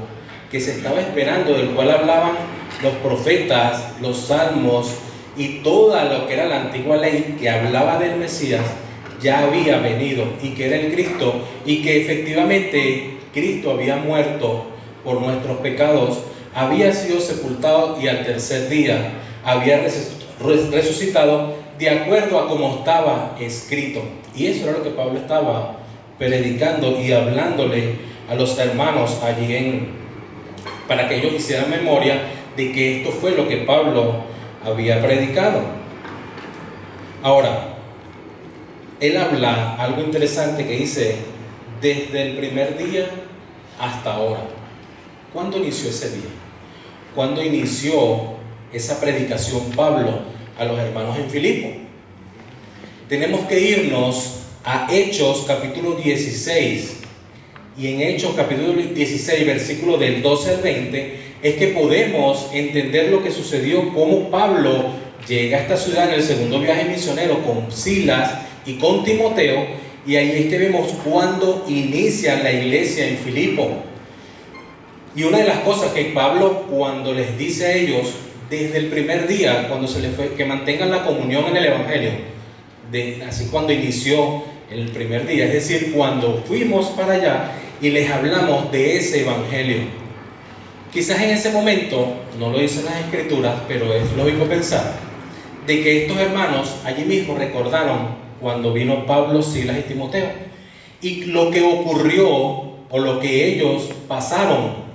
que se estaba esperando, del cual hablaban los profetas, los salmos y toda lo que era la antigua ley que hablaba del Mesías, ya había venido, y que era el Cristo, y que efectivamente Cristo había muerto por nuestros pecados, había sido sepultado y al tercer día había resucitado de acuerdo a como estaba escrito. Y eso era lo que Pablo estaba predicando y hablándole a los hermanos allí para que ellos hicieran memoria de que esto fue lo que Pablo había predicado. Ahora, él habla algo interesante que dice, desde el primer día hasta ahora. ¿Cuándo inició ese día? ¿Cuándo inició esa predicación Pablo a los hermanos en Filipo? Tenemos que irnos a Hechos capítulo 16, y en Hechos capítulo 16, versículo del 12 al 20, es que podemos entender lo que sucedió, cómo Pablo llega a esta ciudad en el segundo viaje misionero con Silas y con Timoteo, y ahí es que vemos cuando inicia la iglesia en Filipo. Y una de las cosas que Pablo, cuando les dice a ellos desde el primer día, cuando se les fue, que mantengan la comunión en el evangelio, así cuando inició el primer día, es decir, cuando fuimos para allá y les hablamos de ese evangelio. Quizás en ese momento, no lo dicen las escrituras, pero es lógico pensar, de que estos hermanos allí mismo recordaron cuando vino Pablo, Silas y Timoteo, y lo que ocurrió, o lo que ellos pasaron,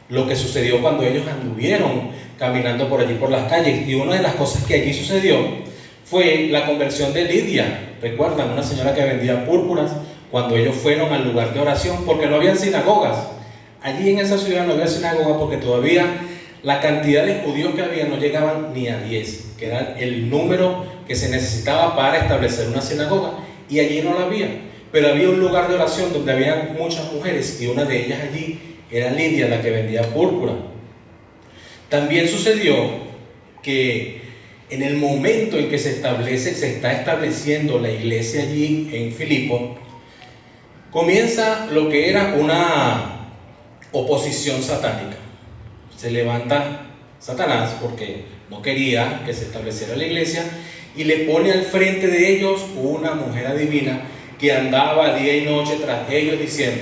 lo que sucedió cuando ellos anduvieron caminando por allí por las calles. Y una de las cosas que allí sucedió fue la conversión de Lidia. ¿Recuerdan? Una señora que vendía púrpuras, cuando ellos fueron al lugar de oración, porque no habían sinagogas. Allí en esa ciudad no había sinagoga porque todavía la cantidad de judíos que había no llegaban ni a 10, que era el número que se necesitaba para establecer una sinagoga, y allí no la había. Pero había un lugar de oración donde había muchas mujeres, y una de ellas allí era Lidia, la que vendía púrpura. También sucedió que en el momento en que se está estableciendo la iglesia allí en Filipo, comienza lo que era una oposición satánica. Se levanta Satanás porque no quería que se estableciera la iglesia, y le pone al frente de ellos una mujer adivina que andaba día y noche tras ellos diciendo: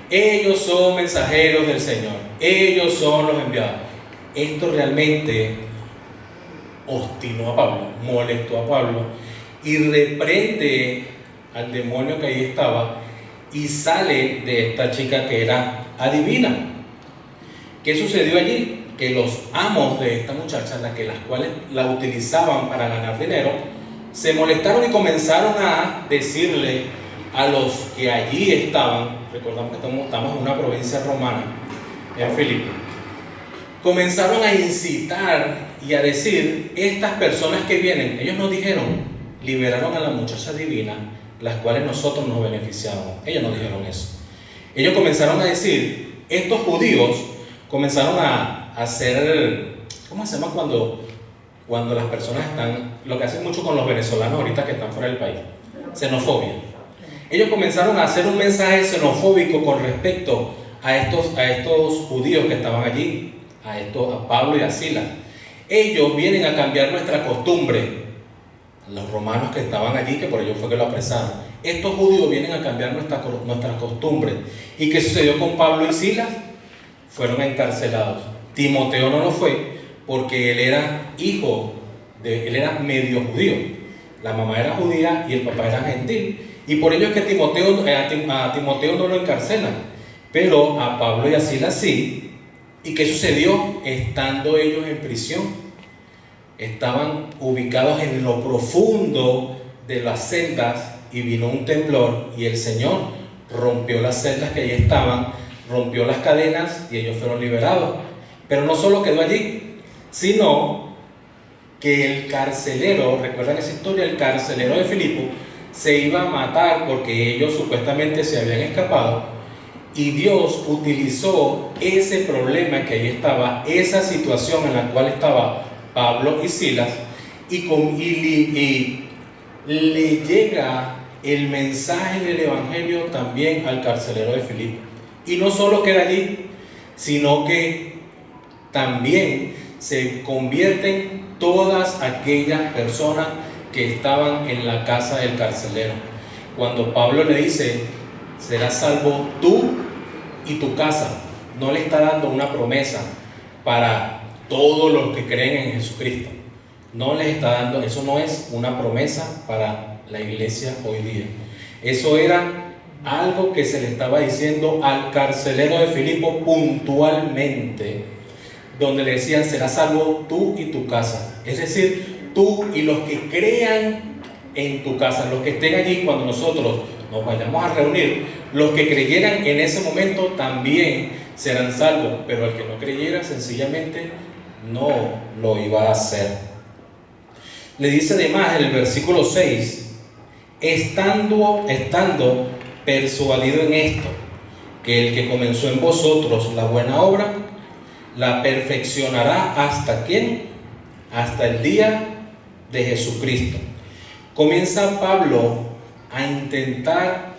ellos son mensajeros del Señor, ellos son los enviados. Esto realmente obstinó a Pablo, molestó a Pablo, y reprende al demonio que ahí estaba, y sale de esta chica que era adivina. ¿Qué sucedió allí? Que los amos de esta muchacha, las cuales la utilizaban para ganar dinero, se molestaron y comenzaron a decirle a los que allí estaban, recordamos que estamos en una provincia romana, en Filipo, comenzaron a incitar y a decir: estas personas que vienen, ellos no dijeron, liberaron a la muchacha divina, las cuales nosotros nos beneficiamos. Ellos no dijeron eso. Ellos comenzaron a decir, estos judíos comenzaron a hacer, ¿cómo se llama cuando las personas están, lo que hacen mucho con los venezolanos ahorita que están fuera del país? Xenofobia. Ellos comenzaron a hacer un mensaje xenofóbico con respecto a estos judíos que estaban allí, a Pablo y a Silas. Ellos vienen a cambiar nuestra costumbre. Los romanos que estaban allí, que por ello fue que lo apresaron. Estos judíos vienen a cambiar nuestras costumbres. ¿Y qué sucedió con Pablo y Silas? Fueron encarcelados. Timoteo no lo fue porque él era él era medio judío. La mamá era judía y el papá era gentil. Y por ello es que a Timoteo no lo encarcelan, pero a Pablo y a Silas sí. ¿Y qué sucedió? Estando ellos en prisión, estaban ubicados en lo profundo de las celdas, y vino un temblor y el Señor rompió las celdas que allí estaban, rompió las cadenas y ellos fueron liberados. Pero no solo quedó allí, sino que el carcelero, ¿recuerdan esa historia? El carcelero de Filipo se iba a matar porque ellos supuestamente se habían escapado, y Dios utilizó ese problema que ahí estaba, esa situación en la cual estaba Pablo y Silas, y le llega el mensaje del Evangelio también al carcelero de Filipo. Y no solo queda allí, sino que también se convierten todas aquellas personas que estaban en la casa del carcelero. Cuando Pablo le dice, serás salvo tú y tu casa, no le está dando una promesa para todos los que creen en Jesucristo. No les está dando, eso no es una promesa para la iglesia hoy día. Eso era algo que se le estaba diciendo al carcelero de Filipo puntualmente, donde le decían, serás salvo tú y tu casa. Es decir, tú y los que crean en tu casa, los que estén allí cuando nosotros nos vayamos a reunir, los que creyeran en ese momento también serán salvos, pero el que no creyera sencillamente no lo iba a hacer. Le dice además en el versículo 6, estando persuadido en esto, que el que comenzó en vosotros la buena obra, la perfeccionará ¿hasta quién? Hasta el día de Jesucristo. Comienza Pablo a intentar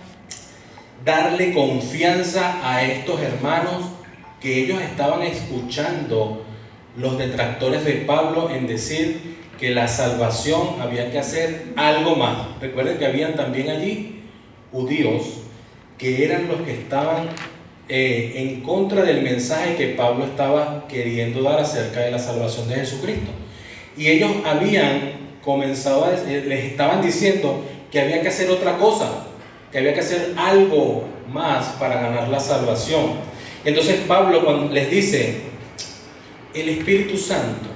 darle confianza a estos hermanos que ellos estaban escuchando los detractores de Pablo en decir que la salvación había que hacer algo más. Recuerden que habían también allí judíos que eran los que estaban en contra del mensaje que Pablo estaba queriendo dar acerca de la salvación de Jesucristo. Y ellos habían comenzado les estaban diciendo que había que hacer otra cosa, que había que hacer algo más para ganar la salvación. Entonces Pablo cuando les dice, el Espíritu Santo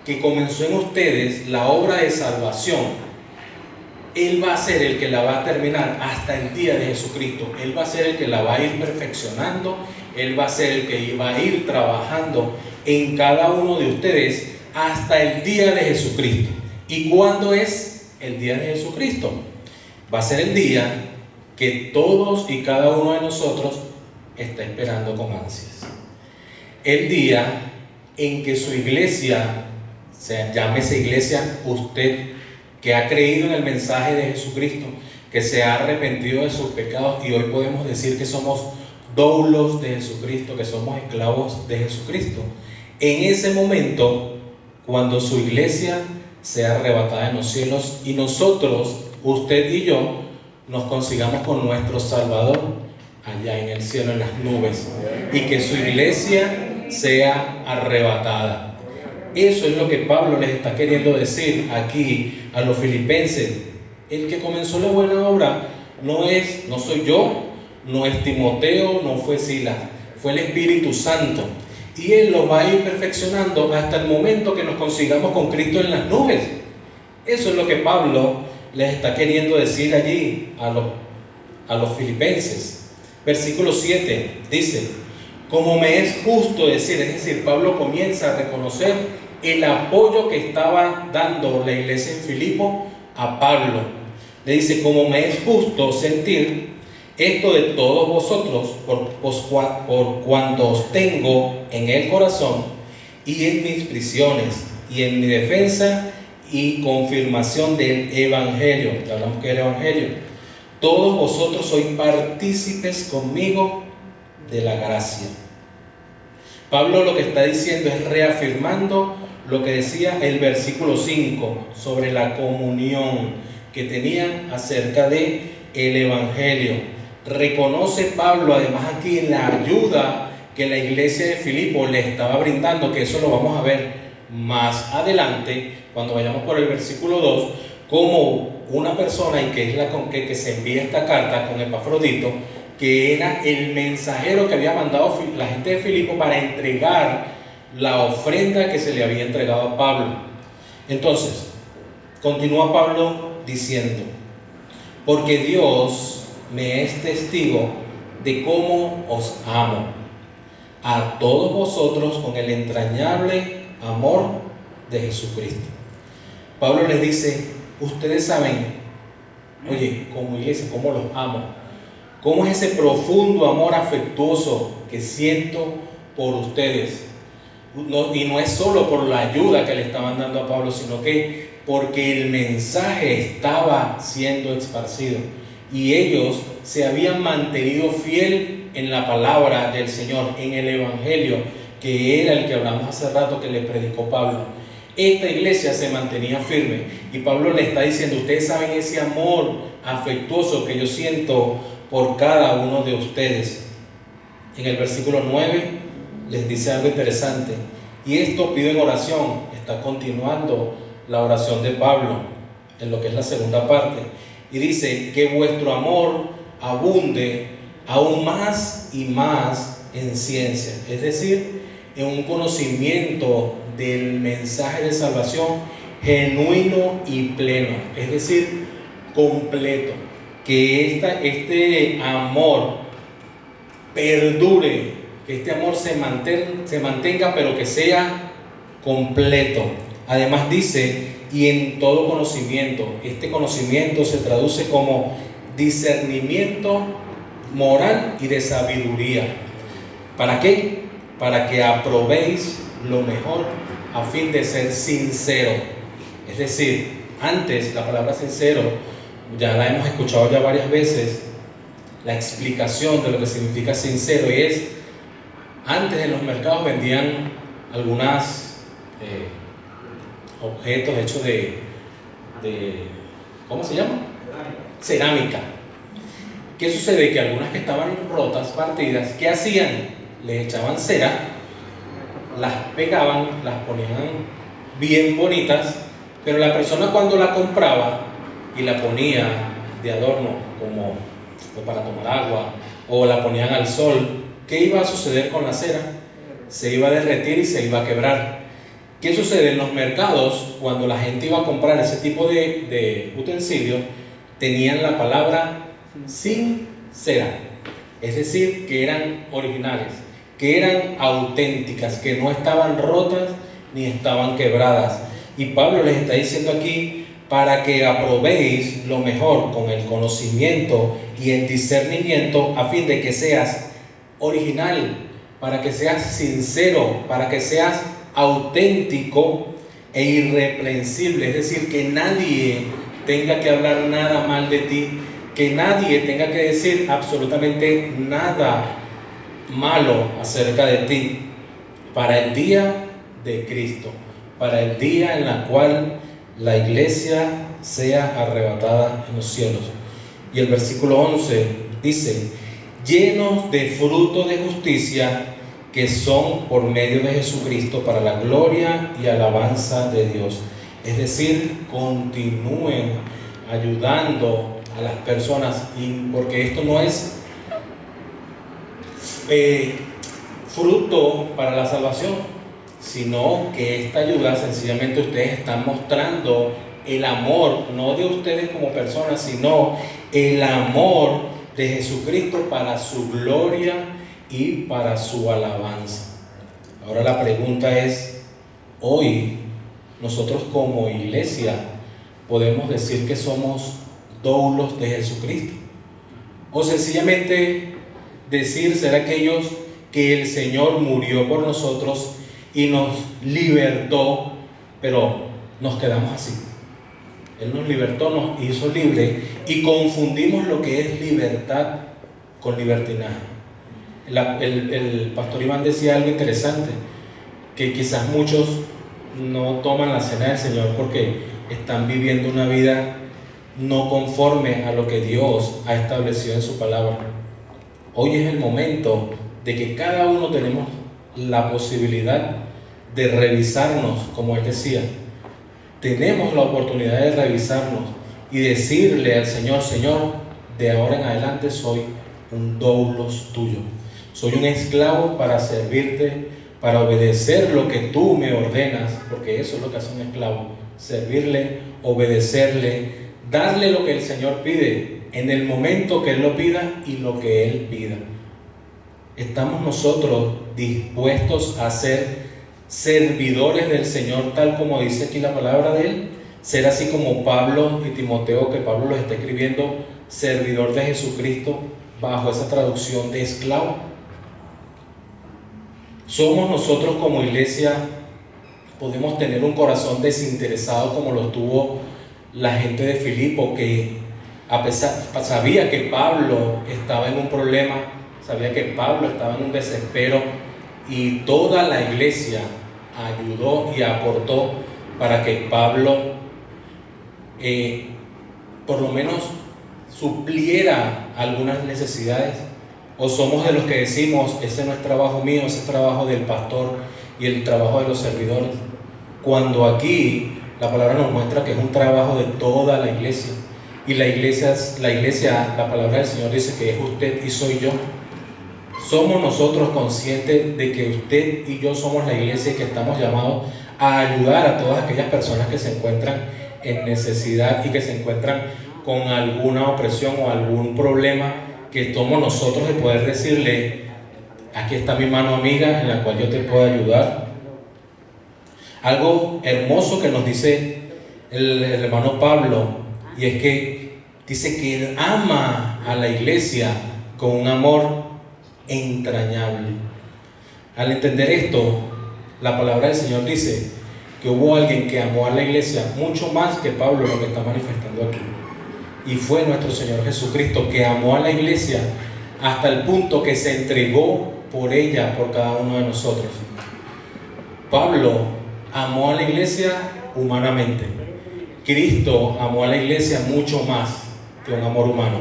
que comenzó en ustedes la obra de salvación, Él va a ser el que la va a terminar hasta el día de Jesucristo. Él va a ser el que la va a ir perfeccionando. Él va a ser el que va a ir trabajando en cada uno de ustedes hasta el día de Jesucristo. ¿Y cuándo es el día de Jesucristo? Va a ser el día que todos y cada uno de nosotros está esperando con ansias. El día en que su iglesia, llámese iglesia usted, que ha creído en el mensaje de Jesucristo, que se ha arrepentido de sus pecados, y hoy podemos decir que somos doulos de Jesucristo, que somos esclavos de Jesucristo. En ese momento, cuando su iglesia sea arrebatada en los cielos y nosotros, usted y yo, nos consigamos con nuestro Salvador allá en el cielo, en las nubes, y que su iglesia sea arrebatada. Eso es lo que Pablo les está queriendo decir aquí a los filipenses. El que comenzó la buena obra no soy yo, no es Timoteo, no fue Silas, fue el Espíritu Santo. Y Él los va a ir perfeccionando hasta el momento que nos consigamos con Cristo en las nubes. Eso es lo que Pablo les está queriendo decir allí a los filipenses. Versículo 7 dice, como me es justo decir, es decir, Pablo comienza a reconocer el apoyo que estaba dando la iglesia en Filipo a Pablo. Le dice, como me es justo sentir esto de todos vosotros, por cuanto os tengo en el corazón y en mis prisiones y en mi defensa y confirmación del Evangelio. Hablamos que el Evangelio. Todos vosotros sois partícipes conmigo de la gracia. Pablo lo que está diciendo es reafirmando lo que decía el versículo 5 sobre la comunión que tenían acerca de el Evangelio. Reconoce Pablo además aquí la ayuda que la iglesia de Filipo le estaba brindando, que eso lo vamos a ver más adelante cuando vayamos por el versículo 2, como una persona, y que es la con que se envía esta carta con Epafrodito, que era el mensajero que había mandado la gente de Filipo para entregar la ofrenda que se le había entregado a Pablo. Entonces, continúa Pablo diciendo, porque Dios me es testigo de cómo os amo a todos vosotros con el entrañable amor de Jesucristo. Pablo les dice, ustedes saben Oye, como iglesia, ¿cómo los amo? ¿Cómo es ese profundo amor afectuoso que siento por ustedes? Y no es solo por la ayuda que le estaban dando a Pablo, sino que porque el mensaje estaba siendo esparcido y ellos se habían mantenido fiel en la palabra del Señor, en el Evangelio, que era el que hablamos hace rato que le predicó Pablo. Esta iglesia se mantenía firme y Pablo le está diciendo: ustedes saben ese amor afectuoso que yo siento por cada uno de ustedes. En el versículo 9 les dice algo interesante, y esto pido en oración. Está continuando la oración de Pablo en lo que es la segunda parte, y dice: que vuestro amor abunde aún más y más en ciencia, es decir, en un conocimiento del mensaje de salvación genuino y pleno, es decir, completo. Que este amor perdure, que este amor se mantenga, pero que sea completo. Además dice: y en todo conocimiento. Este conocimiento se traduce como discernimiento moral y de sabiduría. ¿Para qué? Para que aprobéis lo mejor a fin de ser sincero. Es decir, antes la palabra sincero ya la hemos escuchado ya varias veces, la explicación de lo que significa sincero, y es: antes en los mercados vendían algunas objetos hechos de ¿cómo se llama? Cerámica. ¿Qué sucede? Que algunas que estaban rotas, partidas, ¿qué hacían? Les echaban cera, las pegaban, las ponían bien bonitas, pero la persona cuando la compraba y la ponía de adorno, como para tomar agua, o la ponían al sol, ¿qué iba a suceder con la cera? Se iba a derretir y se iba a quebrar. ¿Qué sucede? En los mercados, cuando la gente iba a comprar ese tipo de utensilios, tenían la palabra sin cera, es decir, que eran originales, que eran auténticas, que no estaban rotas ni estaban quebradas. Y Pablo les está diciendo aquí: para que aprobéis lo mejor con el conocimiento y el discernimiento, a fin de que seas original, para que seas sincero, para que seas auténtico e irreprensible, es decir, que nadie tenga que hablar nada mal de ti, que nadie tenga que decir absolutamente nada malo acerca de ti, para el día de Cristo, para el día en el cual la iglesia sea arrebatada en los cielos. Y el versículo 11 dice: llenos de fruto de justicia, que son por medio de Jesucristo para la gloria y alabanza de Dios. Es decir, continúen ayudando a las personas, y porque esto no es fruto para la salvación, sino que esta ayuda sencillamente ustedes están mostrando el amor, no de ustedes como personas, sino el amor de Jesucristo para su gloria y para su alabanza. Ahora la pregunta es: hoy nosotros como iglesia podemos decir que somos doulos de Jesucristo, o sencillamente decir ser aquellos que el Señor murió por nosotros y nos libertó, pero nos quedamos así. Él nos libertó, nos hizo libre, y confundimos lo que es libertad con libertinaje. El pastor Iván decía algo interesante, que quizás muchos no toman la cena del Señor porque están viviendo una vida no conforme a lo que Dios ha establecido en su palabra. Hoy es el momento de que cada uno tenemos la posibilidad de revisarnos, como él decía. Tenemos la oportunidad de revisarnos y decirle al Señor: Señor, de ahora en adelante soy un doulos tuyo. Soy un esclavo para servirte, para obedecer lo que tú me ordenas, porque eso es lo que hace un esclavo: servirle, obedecerle, darle lo que el Señor pide en el momento que Él lo pida y lo que Él pida. ¿Estamos nosotros dispuestos a ser servidores del Señor, tal como dice aquí la palabra de Él? ser así como Pablo y Timoteo, que Pablo los está escribiendo, servidor de Jesucristo, bajo esa traducción de esclavo. Somos nosotros como iglesia, podemos tener un corazón desinteresado como lo tuvo la gente de Filipo, que sabía que Pablo estaba en un problema, sabía que Pablo estaba en un desespero, y toda la iglesia ayudó y aportó para que Pablo por lo menos supliera algunas necesidades. O somos de los que decimos, ese no es trabajo mío, ese es trabajo del pastor y el trabajo de los servidores, cuando aquí la palabra nos muestra que es un trabajo de toda la iglesia. Y la iglesia, la palabra del Señor dice que es usted y soy yo. Somos nosotros conscientes de que usted y yo somos la iglesia y que estamos llamados a ayudar a todas aquellas personas que se encuentran en necesidad y que se encuentran con alguna opresión o algún problema, que somos nosotros de poder decirle, aquí está mi mano amiga en la cual yo te puedo ayudar. Algo hermoso que nos dice el hermano Pablo, y es que dice que él ama a la iglesia con un amor entrañable. Al entender esto, la palabra del Señor dice que hubo alguien que amó a la iglesia mucho más que Pablo, lo que está manifestando aquí, y fue nuestro Señor Jesucristo, que amó a la iglesia hasta el punto que se entregó por ella, por cada uno de nosotros. Pablo amó a la iglesia humanamente. Cristo amó a la iglesia mucho más que un amor humano.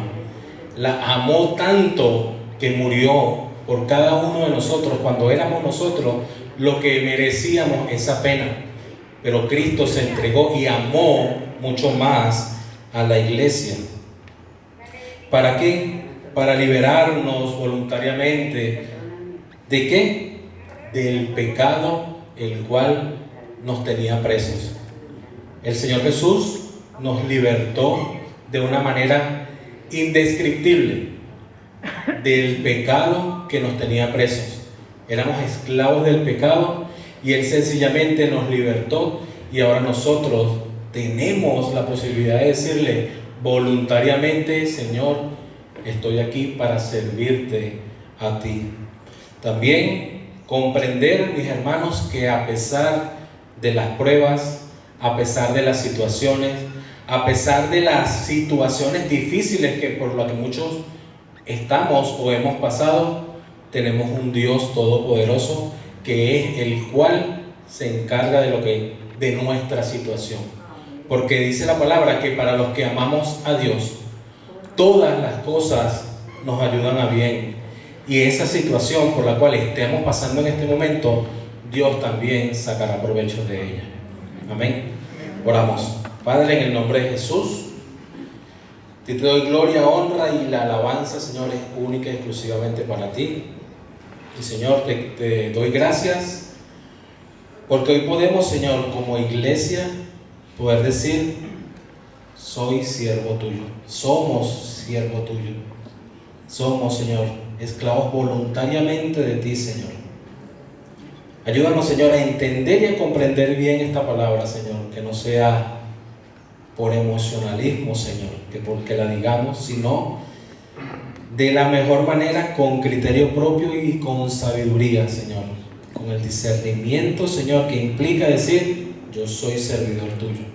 La amó tanto que murió por cada uno de nosotros cuando éramos nosotros los que merecíamos esa pena. Pero Cristo se entregó y amó mucho más a la iglesia. ¿Para qué? Para liberarnos voluntariamente. ¿De qué? Del pecado el cual nos tenía presos. El Señor Jesús nos libertó de una manera indescriptible del pecado que nos tenía presos. Éramos esclavos del pecado y Él sencillamente nos libertó, y ahora nosotros tenemos la posibilidad de decirle voluntariamente, Señor, estoy aquí para servirte a ti. También comprender, mis hermanos, que a pesar de las pruebas, a pesar de las situaciones, a pesar de las situaciones difíciles que por las que muchos estamos o hemos pasado, tenemos un Dios todopoderoso que es el cual se encarga de nuestra situación. Porque dice la palabra que para los que amamos a Dios, todas las cosas nos ayudan a bien. Y esa situación por la cual estemos pasando en este momento, Dios también sacará provecho de ella. Amén. Oramos. Padre, en el nombre de Jesús, te doy gloria, honra y la alabanza, Señor, es única y exclusivamente para ti. Y Señor, te doy gracias porque hoy podemos, Señor, como iglesia, poder decir, soy siervo tuyo, somos siervo tuyo, somos, Señor, esclavos voluntariamente de ti, Señor. Ayúdanos, Señor, a entender y a comprender bien esta palabra, Señor, que no sea por emocionalismo, Señor, que porque la digamos, sino de la mejor manera, con criterio propio y con sabiduría, Señor, con el discernimiento, Señor, que implica decir, yo soy servidor tuyo.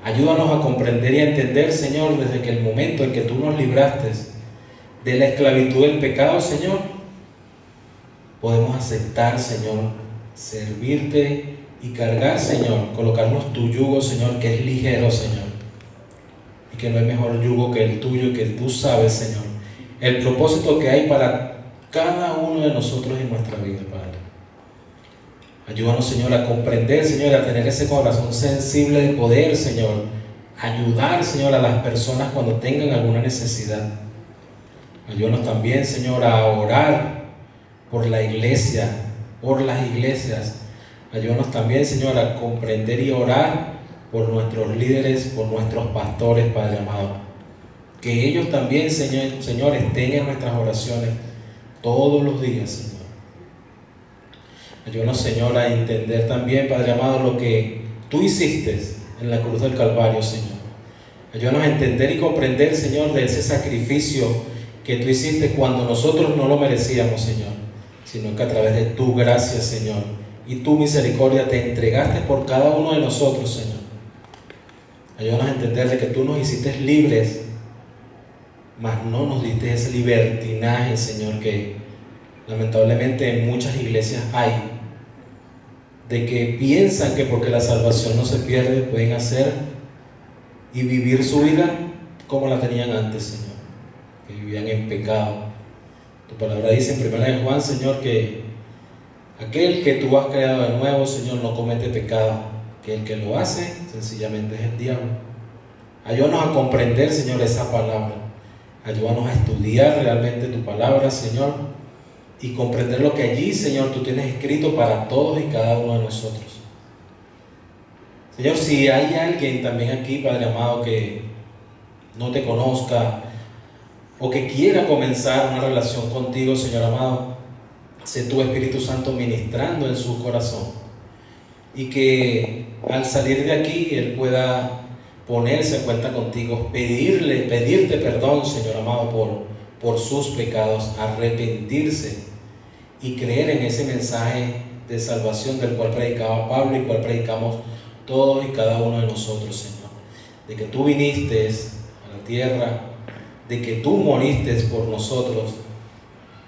Ayúdanos a comprender y a entender, Señor, desde que el momento en que tú nos libraste de la esclavitud del pecado, Señor, podemos aceptar, Señor, servirte y cargar, Señor, colocarnos tu yugo, Señor, que es ligero, Señor, y que no hay mejor yugo que el tuyo, que tú sabes, Señor, el propósito que hay para cada uno de nosotros en nuestra vida, Padre. Ayúdanos, Señor, a comprender, Señor, a tener ese corazón sensible de poder, Señor, ayudar, Señor, a las personas cuando tengan alguna necesidad. Ayúdanos también, Señor, a orar por la iglesia, por las iglesias. Ayúdanos también, Señor, a comprender y orar por nuestros líderes, por nuestros pastores, Padre amado. Que ellos también, Señor, estén en nuestras oraciones todos los días, Señor. Ayúdanos, Señor, a entender también, Padre amado, lo que tú hiciste en la cruz del Calvario, Señor. Ayúdanos a entender y comprender, Señor, de ese sacrificio que tú hiciste cuando nosotros no lo merecíamos, Señor, sino que a través de tu gracia, Señor, y tu misericordia te entregaste por cada uno de nosotros, Señor. Ayúdanos a entender de que tú nos hiciste libres, mas no nos diste ese libertinaje, Señor, que lamentablemente en muchas iglesias hay, de que piensan que porque la salvación no se pierde, pueden hacer y vivir su vida como la tenían antes, Señor, que vivían en pecado. Tu palabra dice en 1 Juan, Señor, que aquel que tú has creado de nuevo, Señor, no comete pecado, que el que lo hace sencillamente es el diablo. Ayúdanos a comprender, Señor, esa palabra. Ayúdanos a estudiar realmente tu palabra, Señor, y comprender lo que allí, Señor, tú tienes escrito para todos y cada uno de nosotros. Señor, si hay alguien también aquí, Padre amado, que no te conozca o que quiera comenzar una relación contigo, Señor amado, sé tu Espíritu Santo ministrando en su corazón, y que al salir de aquí Él pueda ponerse a cuenta contigo, pedirte perdón, Señor amado, por sus pecados, arrepentirse y creer en ese mensaje de salvación del cual predicaba Pablo y cual predicamos todos y cada uno de nosotros, Señor, de que tú viniste a la tierra, de que tú moriste por nosotros,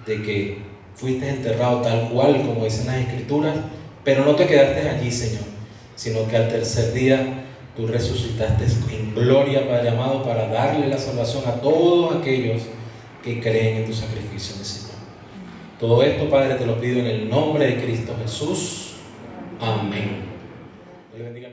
de que fuiste enterrado tal cual como dicen las Escrituras, pero no te quedaste allí, Señor, sino que al tercer día tú resucitaste en gloria, Padre amado, para darle la salvación a todos aquellos que creen en tu sacrificio, mi Señor. Todo esto, Padre, te lo pido en el nombre de Cristo Jesús. Amén. Dios le bendiga.